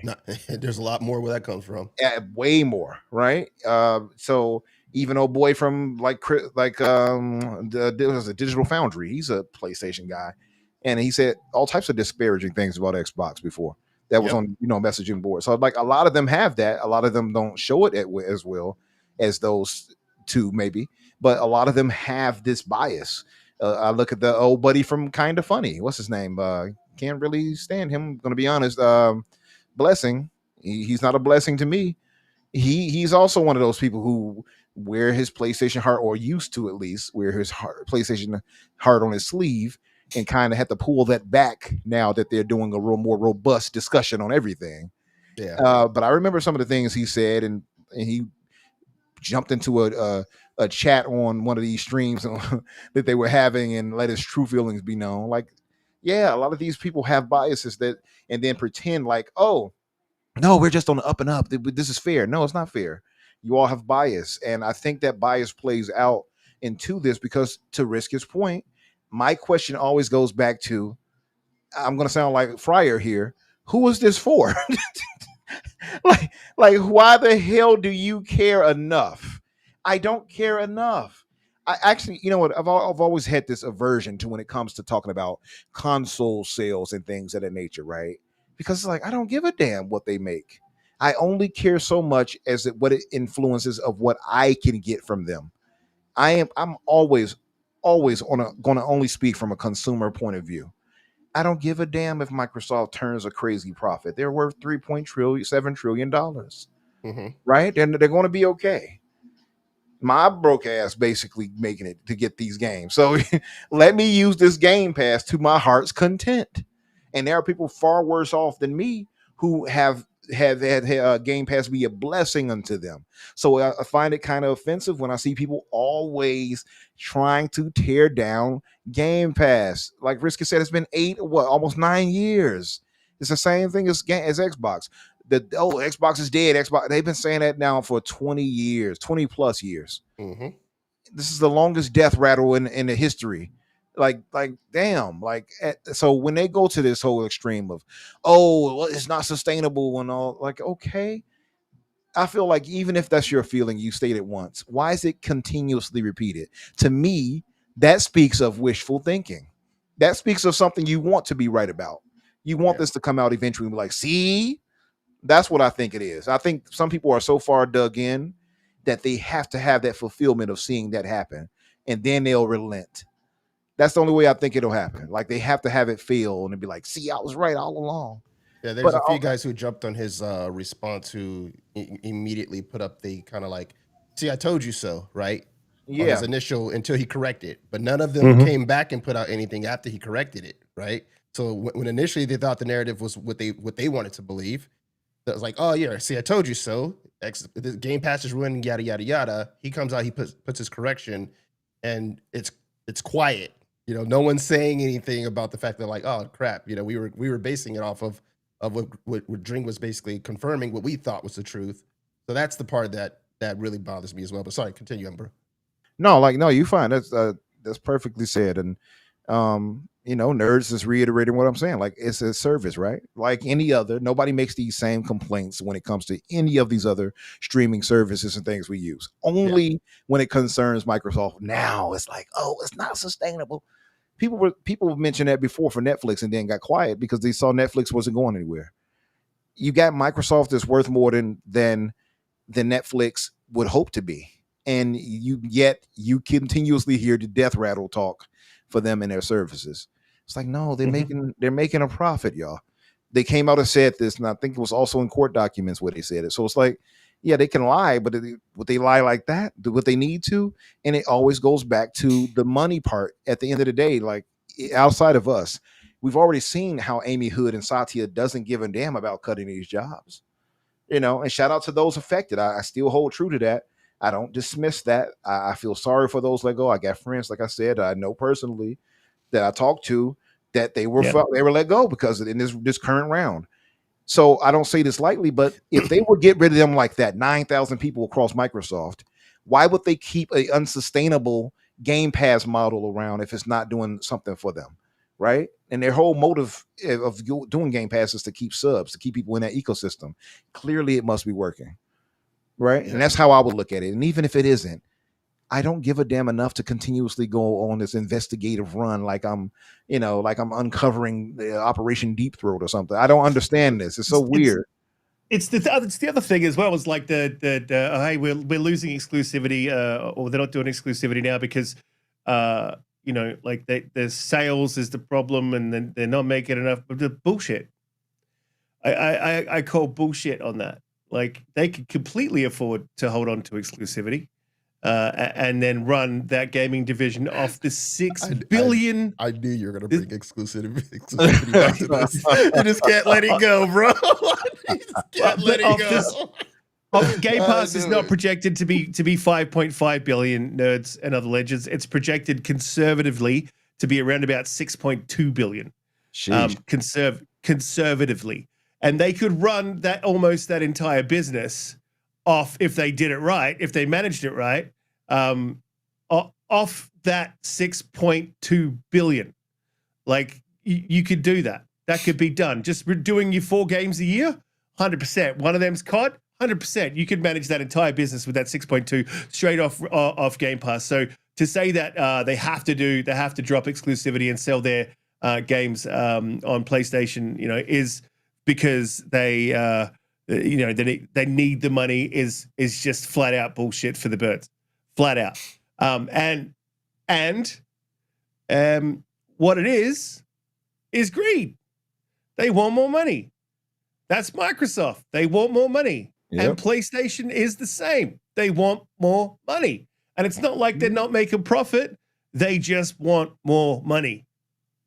There's a lot more where that comes from. Way more, right? So even old boy from the Digital Foundry, he's a PlayStation guy, and he said all types of disparaging things about Xbox before. That was on messaging board. So like a lot of them have that. A lot of them don't show it as well as those two maybe, but a lot of them have this bias. I look at the old buddy from Kind of Funny. What's his name? Can't really stand him. I'm gonna be honest. Blessing. He's not a blessing to me. He's also one of those people who wear his PlayStation heart, or used to at least wear his PlayStation heart on his sleeve, and kind of had to pull that back now that they're doing a real more robust discussion on everything. Yeah. But I remember some of the things he said, and he jumped into a chat on one of these streams that they were having and let his true feelings be known. Like, yeah, a lot of these people have biases and then pretend like, oh, no, we're just on the up and up. This is fair. No, it's not fair. You all have bias. And I think that bias plays out into this because, to Riskit's point, my question always goes back to, I'm going to sound like Fryer here. Who is this for? like, why the hell do you care enough? I don't care enough. I actually, you know what? I've always had this aversion to when it comes to talking about console sales and things of that nature, right? Because it's like, I don't give a damn what they make. I only care so much as what it influences of what I can get from them. I'm always going to only speak from a consumer point of view. I don't give a damn if Microsoft turns a crazy profit. They're worth $7 trillion, right? They're going to be okay. My broke ass basically making it to get these games. So let me use this Game Pass to my heart's content. And there are people far worse off than me who have had Game Pass be a blessing unto them. So I find it kind of offensive when I see people always trying to tear down Game Pass. Like Riskit said, it's been almost 9 years. It's the same thing as Xbox. Xbox is dead. Xbox. They've been saying that now for 20 years, 20 plus years. Mm-hmm. This is the longest death rattle in the history. Like, damn. So when they go to this whole extreme of, it's not sustainable and all, like, okay. I feel like even if that's your feeling, you state it once. Why is it continuously repeated? To me, that speaks of wishful thinking. That speaks of something you want to be right about. You want this to come out eventually and be like, see? That's what I think it is. I think some people are so far dug in that they have to have that fulfillment of seeing that happen, and then they'll relent. That's the only way I think it'll happen. Like, they have to have it fail and be like, see, I was right all along. Yeah, there's a few guys who jumped on his response who immediately put up the kind of like, see, I told you so, right? Yeah. On his initial, until he corrected. But none of them came back and put out anything after he corrected it, right? So when initially they thought the narrative was what they wanted to believe, that was like, oh yeah, see, I told you so. The Game Pass is ruining, yada yada yada. He comes out, he puts his correction, and it's quiet. No one's saying anything about the fact that, like, oh crap, we were basing it off of of what Dring was basically confirming what we thought was the truth. So that's the part that really bothers me as well. But sorry, continue, Umbra. No, you fine. That's perfectly said. And nerds just reiterating what I'm saying. Like, it's a service, right? Like any other. Nobody makes these same complaints when it comes to any of these other streaming services and things we use. Only when it concerns Microsoft. Now it's like, oh, it's not sustainable. People mentioned that before for Netflix and then got quiet because they saw Netflix wasn't going anywhere. You got Microsoft that's worth more than Netflix would hope to be. And you continuously hear the death rattle talk for them and their services. It's like, no, they're making a profit, y'all. They came out and said this, and I think it was also in court documents where they said it. So it's like, yeah, they can lie, but would they lie like that? Do what they need to? And it always goes back to the money part. At the end of the day, like, outside of us, we've already seen how Amy Hood and Satya doesn't give a damn about cutting these jobs. And shout out to those affected. I still hold true to that. I don't dismiss that. I feel sorry for those let go. I got friends, like I said, I know personally that I talked to that they were let go because in this current round. So I don't say this lightly, but if they would get rid of them like that, 9,000 people across Microsoft, why would they keep an unsustainable Game Pass model around if it's not doing something for them, right? And their whole motive of doing Game Pass is to keep subs, to keep people in that ecosystem. Clearly, it must be working, right? Yeah. And that's how I would look at it. And even if it isn't, I don't give a damn enough to continuously go on this investigative run like I'm uncovering the Operation Deep Throat or something. I don't understand this. It's so weird. It's the other thing as well. Is like hey, we're losing exclusivity, or they're not doing exclusivity now because like the sales is the problem, and then they're not making enough. The bullshit. I call bullshit on that. Like, they could completely afford to hold on to exclusivity. And then run that gaming division off the $6 billion. I knew you were going to bring exclusivity back to this. You just can't let it go, bro. You just can't let it go. Game Pass is not projected to be 5.5 billion, nerds and other legends. It's projected conservatively to be around about 6.2 billion. Conservatively. And they could run that entire business off, if they did it right, if they managed it right, off that 6.2 billion. Like, you could do that. That could be done. Just doing your 4 games a year, 100%. One of them's COD, 100%. You could manage that entire business with that 6.2 straight off Game Pass. So to say that they have to drop exclusivity and sell their games on PlayStation, is because they they need the money is just flat out bullshit for the birds, flat out. And what it is greed. They want more money. That's Microsoft. They want more money. Yep. And PlayStation is the same. They want more money. And it's not like they're not making profit. They just want more money.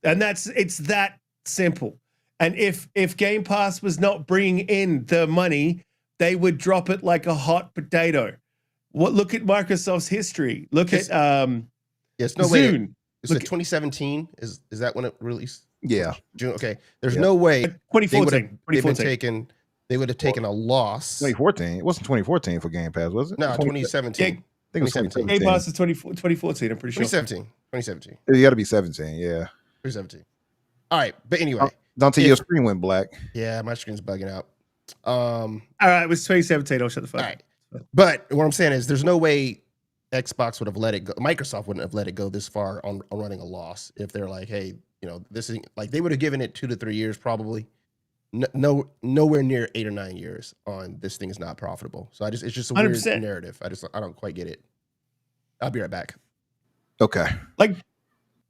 And it's that simple. And if Game Pass was not bringing in the money, they would drop it like a hot potato. Look at Microsoft's history. Look at it's no Zune. Way. Is it 2017? Is that when it released? Yeah. June. Okay. There's no way 2014. They would have taken a loss. 2014. It wasn't 2014 for Game Pass, was it? No, 2017. I think it was 2017. Game Pass is 2014. I'm pretty sure. 2017. You got to be 17. Yeah. 2017. All right, but anyway. Donte, your screen went black. Yeah, my screen's bugging out. All right, it was 2017. I'll shut the fuck up. All right. But what I'm saying is there's no way Xbox would have let it go. Microsoft wouldn't have let it go this far on running a loss if they're like, hey, this is like, they would have given it 2 to 3 years probably. Nowhere near 8 or 9 years on this thing is not profitable. So it's just a 100%. Weird narrative. I don't quite get it. I'll be right back. Okay. Like,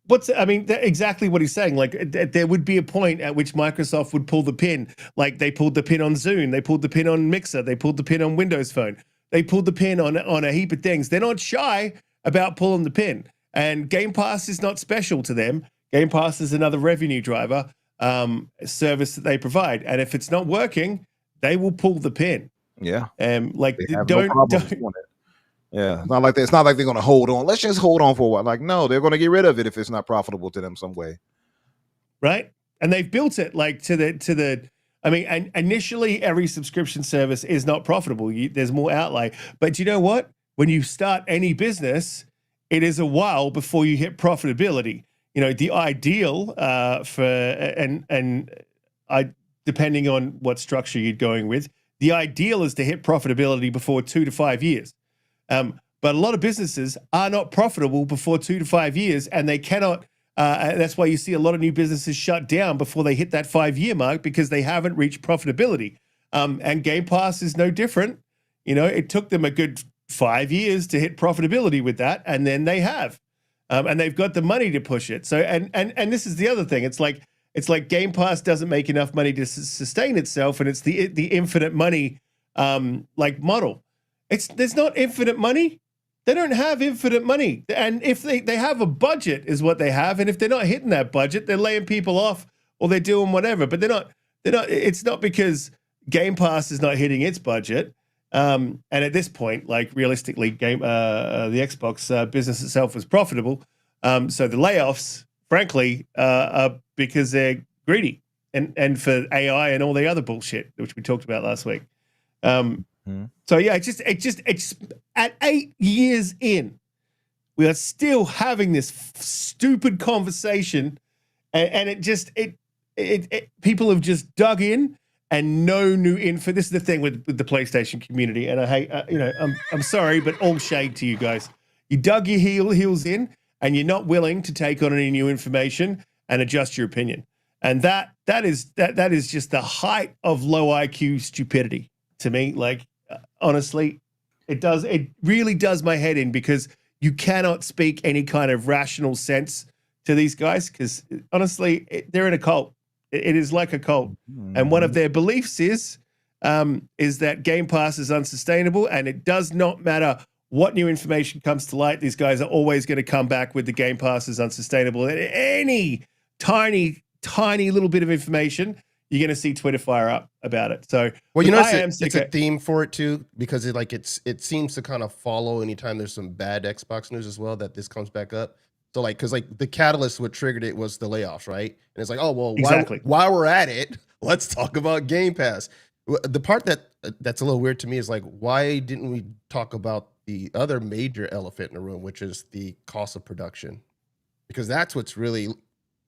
exactly what he's saying. Like, there would be a point at which Microsoft would pull the pin. Like, they pulled the pin on Zune, they pulled the pin on Mixer, they pulled the pin on Windows Phone, they pulled the pin on a heap of things. They're not shy about pulling the pin. And Game Pass is not special to them. Game Pass is another revenue driver service that they provide. And if it's not working, they will pull the pin. Yeah. Like, don't. Yeah, it's not like they're going to hold on. Let's just hold on for a while. Like, no, they're going to get rid of it if it's not profitable to them some way. Right, and they've built it like to the I mean, and initially every subscription service is not profitable. There's more outlay. But you know what? When you start any business, it is a while before you hit profitability. You know, the ideal depending on what structure you're going with, the ideal is to hit profitability before 2 to 5 years. But a lot of businesses are not profitable before 2 to 5 years, and they cannot. And that's why you see a lot of new businesses shut down before they hit that 5-year mark, because they haven't reached profitability. And Game Pass is no different. You know, it took them a good 5 years to hit profitability with that, and then they have, and they've got the money to push it. So, and this is the other thing. It's like Game Pass doesn't make enough money to sustain itself, and it's the infinite money like model. There's not infinite money. They don't have infinite money. And if they have a budget is what they have. And if they're not hitting that budget, they're laying people off or they're doing whatever. But they're not, it's not because Game Pass is not hitting its budget. And at this point, like realistically, the Xbox business itself was profitable. So the layoffs, frankly, are because they're greedy and for AI and all the other bullshit, which we talked about last week. So yeah, it's at 8 years in, we are still having this stupid conversation, and people have just dug in and no new info. This is the thing with the PlayStation community, and I hate, I'm sorry, but all shade to you guys. You dug your heels in, and you're not willing to take on any new information and adjust your opinion, and that is just the height of low IQ stupidity to me. Like, honestly, it really does my head in, because you cannot speak any kind of rational sense to these guys, because honestly, they're in a cult. It is like a cult. And one of their beliefs is that Game Pass is unsustainable, and it does not matter what new information comes to light. These guys are always going to come back with the Game Pass is unsustainable. And any tiny little bit of information, you're going to see Twitter fire up about it. So, well, you know, it's a theme for it too, because it seems to kind of follow anytime there's some bad Xbox news as well, that this comes back up. So like, because like the catalyst, what triggered it was the layoffs, right? And it's like, oh well, exactly. While we're at it, let's talk about Game Pass. The part that's a little weird to me is like, why didn't we talk about the other major elephant in the room, which is the cost of production? Because that's what's really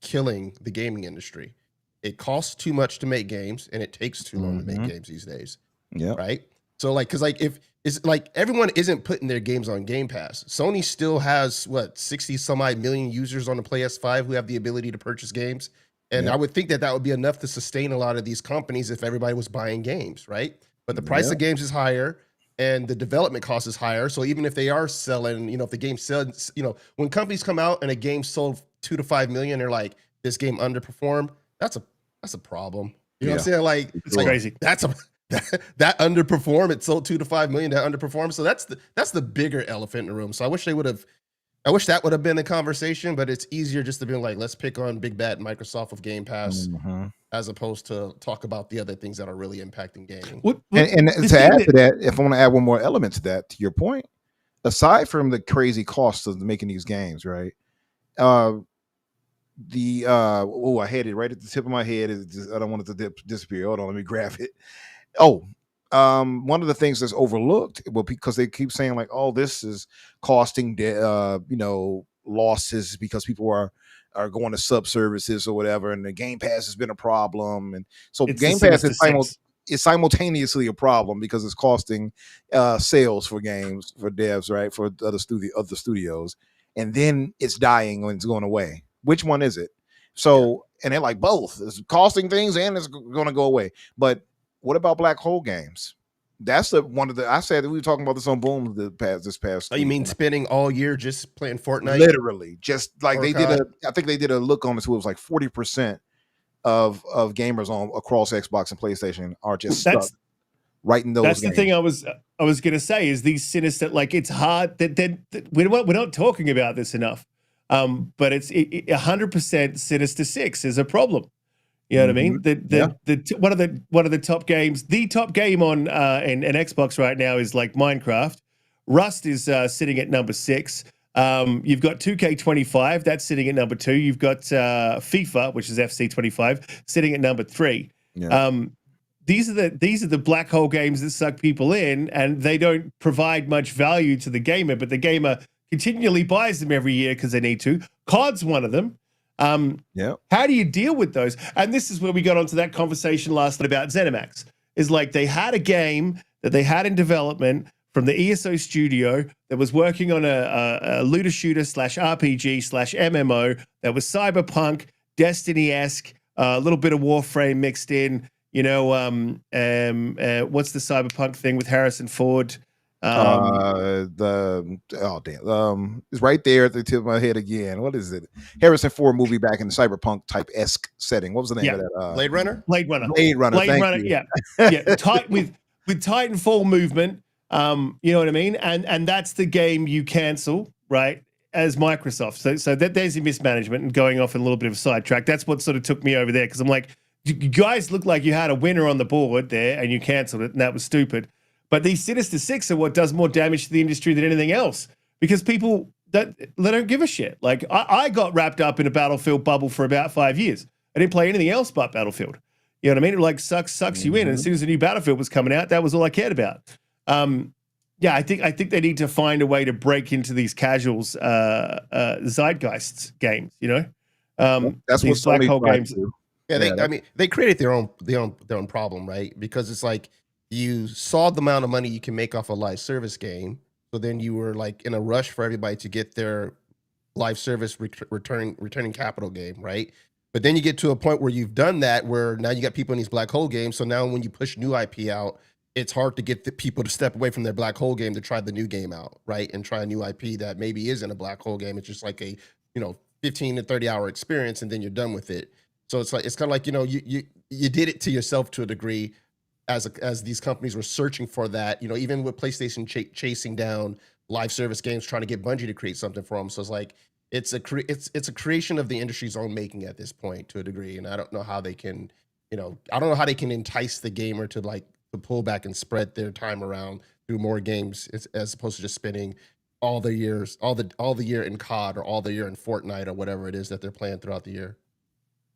killing the gaming industry. It costs too much to make games, and it takes too long to make games these days. Yeah. Right. So like, because like if it's like everyone isn't putting their games on Game Pass. Sony still has 60 some odd million users on the PS5 who have the ability to purchase games. And I would think that would be enough to sustain a lot of these companies if everybody was buying games, right? But the price of games is higher, and the development cost is higher. So even if they are selling, if the game sells, when companies come out and a game sold 2 to 5 million, they're like, this game underperformed. That's a problem. You know what I'm saying? Like, it's crazy. That underperformed. It sold 2 to 5 million. That underperformed. So that's the bigger elephant in the room. So I wish that would have been the conversation, but it's easier just to be like, let's pick on big bad Microsoft with Game Pass, as opposed to talk about the other things that are really impacting gaming. And to add to that, if I want to add one more element to that, to your point, aside from the crazy cost of making these games, right? I had it right at the tip of my head. I don't want it to disappear. Hold on, let me grab it. One of the things that's overlooked, well, because they keep saying like, oh, this is costing losses because people are going to sub services or whatever, and the Game Pass has been a problem, and so Game Pass is simultaneously a problem because it's costing sales for games, for devs, right, for other studios, and then it's dying when it's going away. Which one is it? So, and they're like, both. It's costing things and it's going to go away. But what about black hole games? That's I said that we were talking about this on Boom this past. Oh, you mean spending all year just playing Fortnite? Literally, just like I think they did a look on it. It was like 40% of gamers across Xbox and PlayStation are just stuck writing those. That's games. the thing I was going to say is these sinister. Like, it's hard that we're not talking about this enough. But it's 100% Sinister Six is a problem. You know what I mean? One of the top games, the top game on in Xbox right now is like Minecraft. Rust is sitting at number 6. You've got 2K25, that's sitting at number 2. You've got FIFA, which is FC25, sitting at number 3. Yeah. these are the black hole games that suck people in, and they don't provide much value to the gamer, but the gamer continually buys them every year because they need to. COD's one of them. How do you deal with those? And this is where we got onto that conversation last night about ZeniMax. Is like they had a game that they had in development from the ESO studio that was working on a looter shooter / RPG / MMO that was cyberpunk, Destiny-esque, a little bit of Warframe mixed in. You know, what's the cyberpunk thing with Harrison Ford? It's right there at the tip of my head again. What is it? Harrison Ford movie back in the cyberpunk type esque setting. What was the name of that? Blade Runner. Blade Runner. Yeah. With Titanfall movement. You know what I mean? And that's the game you cancel, right? As Microsoft. So there's your mismanagement and going off in a little bit of a sidetrack. That's what sort of took me over there because I'm like, you guys look like you had a winner on the board there and you canceled it, and that was stupid. But these Sinister Six are what does more damage to the industry than anything else because people they don't give a shit. Like I got wrapped up in a Battlefield bubble for about 5 years. I didn't play anything else but Battlefield. You know what I mean? It like sucks you in. And as soon as the new Battlefield was coming out, that was all I cared about. I think they need to find a way to break into these casuals zeitgeist games. You know, that's what black Sony hole games. Yeah, I mean, they created their own problem, right? Because it's like you saw the amount of money you can make off a live service game, so then you were like in a rush for everybody to get their live service returning capital game, right? But then you get to a point where you've done that, where now you got people in these black hole games. So now when you push new IP out, it's hard to get the people to step away from their black hole game to try the new game out, right? And try a new IP that maybe isn't a black hole game. It's just like a 15 to 30 hour experience, and then you're done with it. So it's kind of like you did it to yourself to a degree, as these companies were searching for that. Even with PlayStation chasing down live service games, trying to get Bungie to create something for them. So it's like it's a creation of the industry's own making at this point to a degree, and I don't know how they can entice the gamer to pull back and spread their time around through more games as opposed to just spending all the year in COD or all the year in Fortnite or whatever it is that they're playing throughout the year.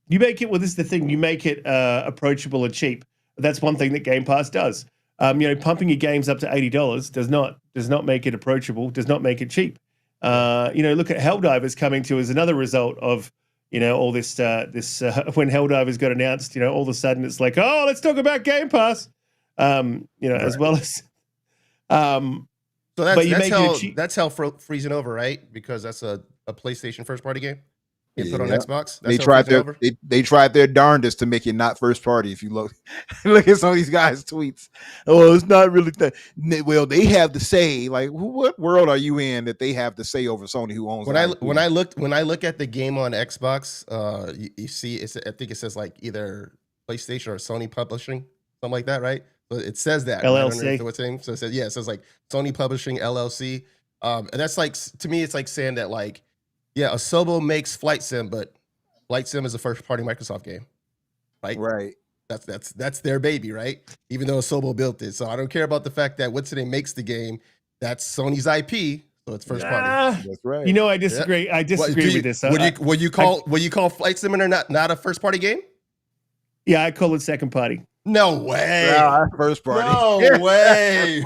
You make it, this is the thing, you make it approachable and cheap. That's one thing that Game Pass does. Pumping your games up to $80 does not make it approachable, does not make it cheap. Look at Helldivers coming to as another result of, all this when Helldivers got announced, all of a sudden it's like, oh, let's talk about Game Pass. Right. As well as so that's Hell Freezing Over, right? Because that's a PlayStation first party game. You put on Xbox. They tried their darndest to make it not first party. If you look at some of these guys' tweets, it's not really that. Well, they have the say. Like, what world are you in that they have the say over Sony, who owns? When I look at the game on Xbox, you see, I think it says like either PlayStation or Sony Publishing, something like that, right? So it says that LLC. What's name? So it says like Sony Publishing LLC, and that's like, to me, it's like saying that like. Yeah, Asobo makes Flight Sim, but Flight Sim is a first-party Microsoft game, right? That's their baby, right? Even though Asobo built it, so I don't care about the fact that What's It makes the game. That's Sony's IP, so it's first party. That's right. I disagree. Yeah. I disagree with this. Would you call Flight Simulator not a first-party game? Yeah, I call it second party. No way. First party. No way.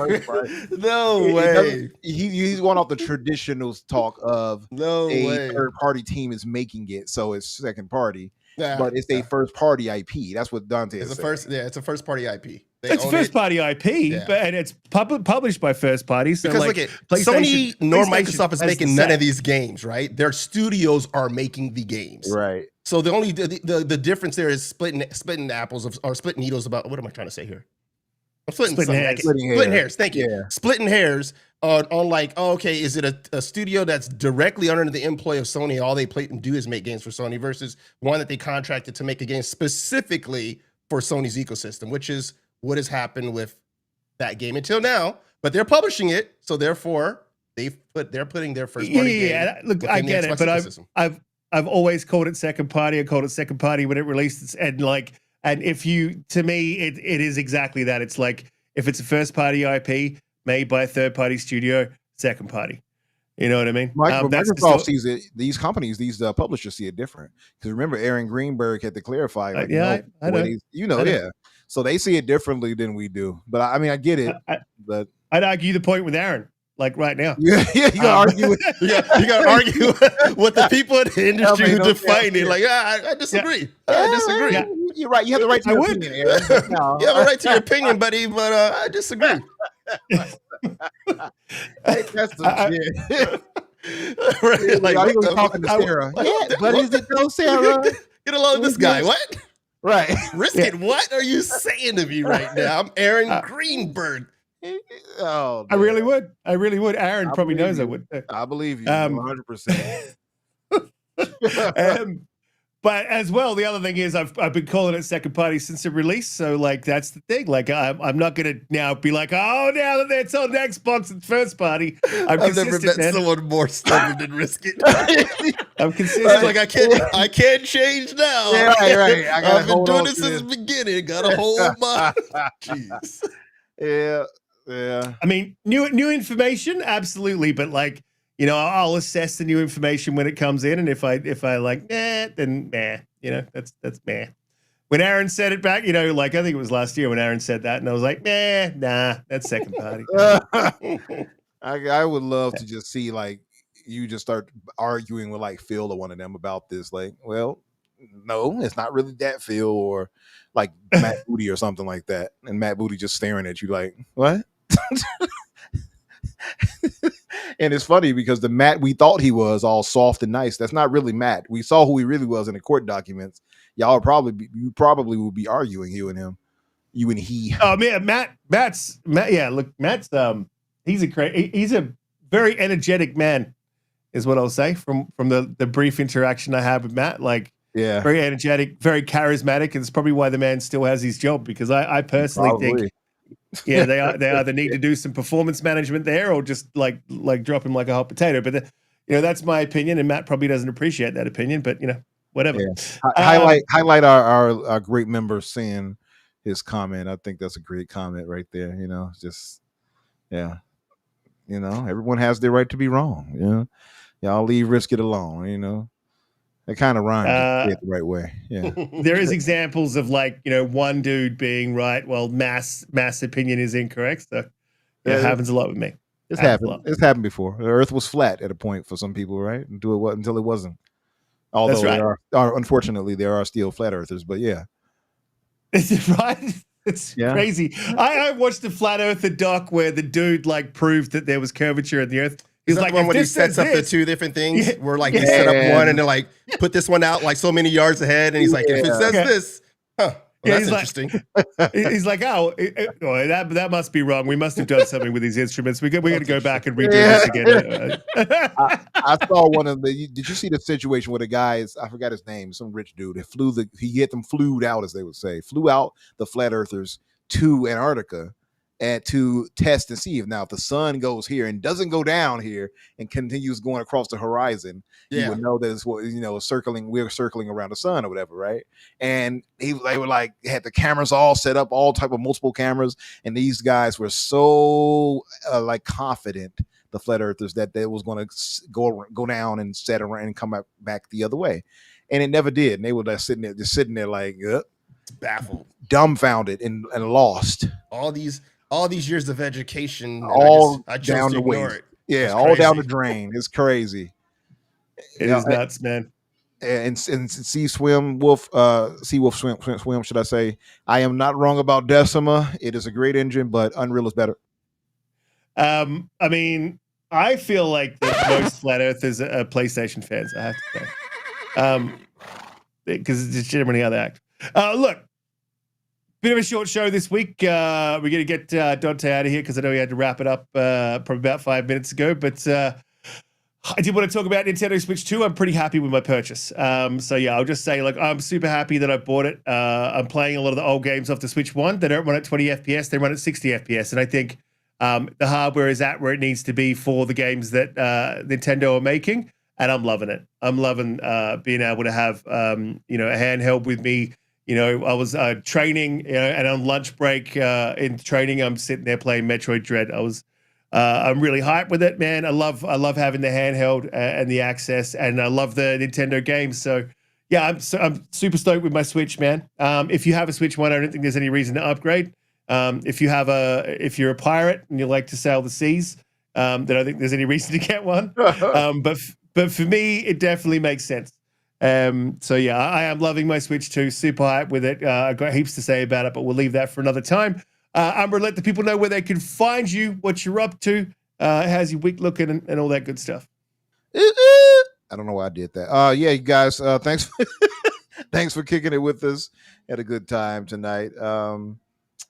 No way. He's going off the traditional talk of third party team is making it, so it's second party. But it's a first party IP. That's what Donte is saying. It's a first party IP. It's first party IP, and it's published by first party. So because look at Sony nor Microsoft is making none of these games, right? Their studios are making the games, right? So the only the difference there is splitting apples or splitting needles about what am I trying to say here? I'm splitting hairs. Splitting hairs. Thank you. Yeah. Splitting hairs on like, is it a studio that's directly under the employ of Sony? All they play and do is make games for Sony versus one that they contracted to make a game specifically for Sony's ecosystem, which is what has happened with that game until now. But they're publishing it, so therefore they're putting their first party game. Yeah, look, I get it, but I've always called it second party. I called it second party when it released, and if you, to me, it is exactly that. It's like if it's a first party IP made by a third party studio, second party. You know what I mean? Microsoft sees it. These companies, these publishers see it different. Because remember, Aaron Greenberg had to clarify. I know. So So they see it differently than we do. But I mean, I get it. But I'd argue the point with Aaron, like right now. yeah, you gotta argue with you gotta argue with the people in the industry who define it. Like, I disagree. I disagree. Yeah, you're right. You have the right to your opinion, Aaron. No. You have a right to your opinion, buddy, but I disagree. Hey, that's some shit. Right? Like, are you talking to Sarah? Yeah, but is it though, Sarah? Get along with this guy. What? Right. Riskit, what are you saying to me right now? I'm Aaron Greenberg. Oh, I really would. Aaron probably knows I would. I believe you 100%. But as well, the other thing is I've been calling it second party since the release. So like that's the thing. Like I'm not gonna now be like, oh, now that it's on Xbox and first party. I've never met someone more stubborn than Riskit. I'm consistent. Like I can't change now. Yeah, right. I've been doing this since the beginning. Gotta hold my jeez. Yeah. I mean, new information, absolutely, but like, you know, I'll assess the new information when it comes in, and if I like, nah, then nah, you know, that's nah. When Aaron said it back, you know, like I think it was last year when Aaron said that, and I was like, nah, that's second party. I would love to just see like you just start arguing with like Phil or one of them about this. Like, well, no, it's not really that Phil, or like Matt Booty or something like that, and Matt Booty just staring at you like, what? And it's funny because the Matt we thought he was all soft and nice, that's not really Matt. We saw who he really was in the court documents. You probably will be arguing you and him, you and he. Oh man, Matt's yeah. Look, Matt's he's a very energetic man, is what I'll say from the brief interaction I had with Matt. Like, yeah, very energetic, very charismatic, and it's probably why the man still has his job, because I personally think. Yeah, they either need to do some performance management there, or just like drop him like a hot potato. But you know, that's my opinion, and Matt probably doesn't appreciate that opinion. But you know, whatever. Yeah. Highlight our great member saying his comment. I think that's a great comment right there. You know, just yeah, you know, everyone has their right to be wrong. You know, y'all leave Riskit alone. You know. It kind of rhymes the right way. Yeah. There is examples of like, you know, one dude being right while mass opinion is incorrect. So it happens a lot with me. It's happened before. The earth was flat at a point for some people, right? Until it wasn't. Although there are unfortunately there are still flat earthers, but yeah. Is it right? It's crazy. I watched the Flat Earther doc where the dude like proved that there was curvature in the earth. He's like when he sets up the two different things, where like they set up one and they're like put this one out like so many yards ahead, and he's like, if it says this, well, that's interesting. He's like, that must be wrong. We must have done something with these instruments. We're going to go back and redo this again. I saw one of the. Did you see the situation where the guys? I forgot his name. Some rich dude. He get them flew out, as they would say, flew out the flat earthers to Antarctica. And to test and see if the sun goes here and doesn't go down here and continues going across the horizon, you would know that it's what, you know, we're circling around the sun or whatever, right? And they were like had the cameras all set up, all type of multiple cameras, and these guys were so like confident, the flat earthers, that they was going to go down and set around and come back the other way, and it never did. And they were just sitting there like baffled, dumbfounded, and lost. All these years of education, I just down the ignore way. it. Yeah, all down the drain. It's crazy. It is nuts, man. And Sea Wolf, swim. Should I say? I am not wrong about Decima. It is a great engine, but Unreal is better. I mean, I feel like that most flat earthers are PlayStation fans. I have to say, because it's generally how they act. Look. Bit of a short show this week. We're going to get Donte out of here because I know he had to wrap it up probably about 5 minutes ago. But I did want to talk about Nintendo Switch 2. I'm pretty happy with my purchase. So yeah, I'll just say, like, I'm super happy that I bought it. I'm playing a lot of the old games off the Switch 1. They don't run at 20 FPS. They run at 60 FPS. And I think the hardware is at where it needs to be for the games that Nintendo are making. And I'm loving it. I'm loving being able to have, you know, a handheld with me. You know, I was training, and on lunch break in training, I'm sitting there playing Metroid Dread. I'm really hyped with it, man. I love having the handheld and the access, and I love the Nintendo games. So, Yeah, I'm super stoked with my Switch, man. If you have a Switch One, I don't think there's any reason to upgrade. If you're a pirate and you like to sail the seas, then I think there's any reason to get one. But for me, it definitely makes sense. So yeah, I am loving my Switch 2. Super hyped with it. I've got heaps to say about it, but we'll leave that for another time. Umbra, let the people know where they can find you, what you're up to, how's your week looking, and all that good stuff. I don't know why I did that. Yeah, you guys, thanks. Thanks for kicking it with us. Had a good time tonight.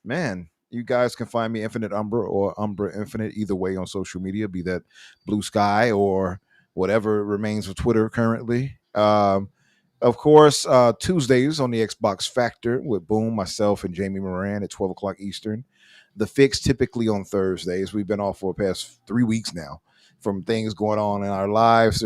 Man, you guys can find me Infinite Umbra or Umbra Infinite either way on social media, be that Blue Sky or whatever remains of Twitter currently. Of course, Tuesdays on the Xbox Factor with Boom, myself, and Jamie Moran at 12 o'clock Eastern. The Fix typically on Thursdays. We've been off for the past 3 weeks now from things going on in our lives,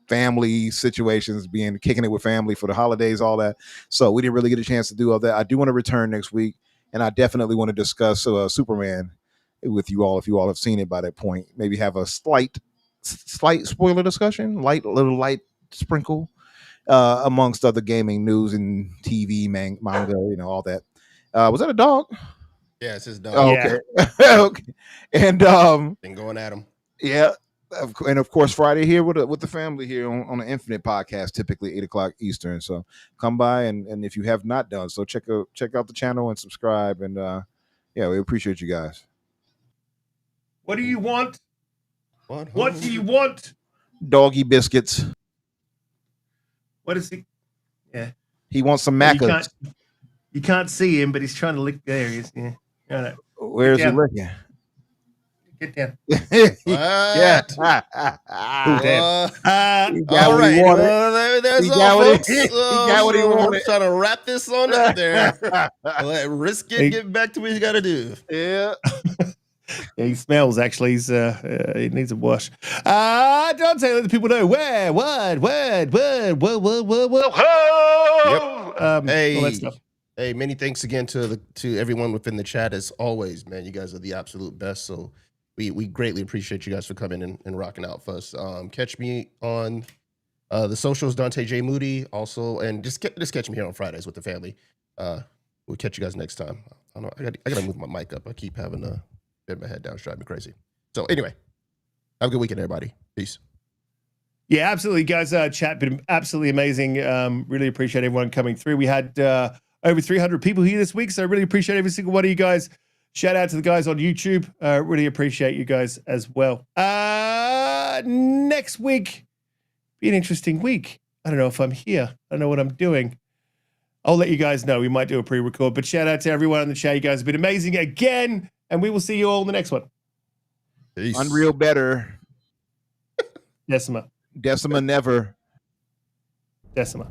family situations, kicking it with family for the holidays, all that. So we didn't really get a chance to do all that. I do want to return next week, and I definitely want to discuss Superman with you all if you all have seen it by that point. Maybe have a slight spoiler discussion, light sprinkle amongst other gaming news and TV, manga, all that. Was that a dog? Yeah, it's his dog. Oh, okay. Okay. And been going at him. Yeah. And of course, Friday here with the family here on the Infinite podcast, typically 8 o'clock Eastern. So come by and if you have not done so, check out the channel and subscribe. And yeah, we appreciate you guys. What do you want? What do you want? Doggy biscuits. What is he? Yeah, he wants some macas. You can't see him, but he's trying to lick. There he is. Yeah. Where's he licking? Get down. Yeah. All right. Well, there's all folks. He got what he wanted. Trying to wrap this on up there. Let Riskit get back to what he's got to do. Yeah. Yeah, he smells. Actually, he needs a wash. Donte, let the people know where, what. Yep. Hey. All that stuff. Hey, many thanks again to everyone within the chat as always, man. You guys are the absolute best. So we greatly appreciate you guys for coming and rocking out for us. Catch me on the socials, Donte J Moody, also, and just catch me here on Fridays with the family. We'll catch you guys next time. I gotta move my mic up. I keep having to bend my head down, it's driving me crazy. So anyway, have a good weekend, everybody. Peace. Yeah, absolutely, guys. Chat been absolutely amazing. Really appreciate everyone coming through. We had over 300 people here this week, so I really appreciate every single one of you guys. Shout out to the guys on YouTube. Really appreciate you guys as well. Next week, be an interesting week. I don't know if I'm here. I don't know what I'm doing. I'll let you guys know. We might do a pre-record, but shout out to everyone in the chat. You guys have been amazing again, and we will see you all in the next one. Peace. Unreal better. Decima Decima never. Decima.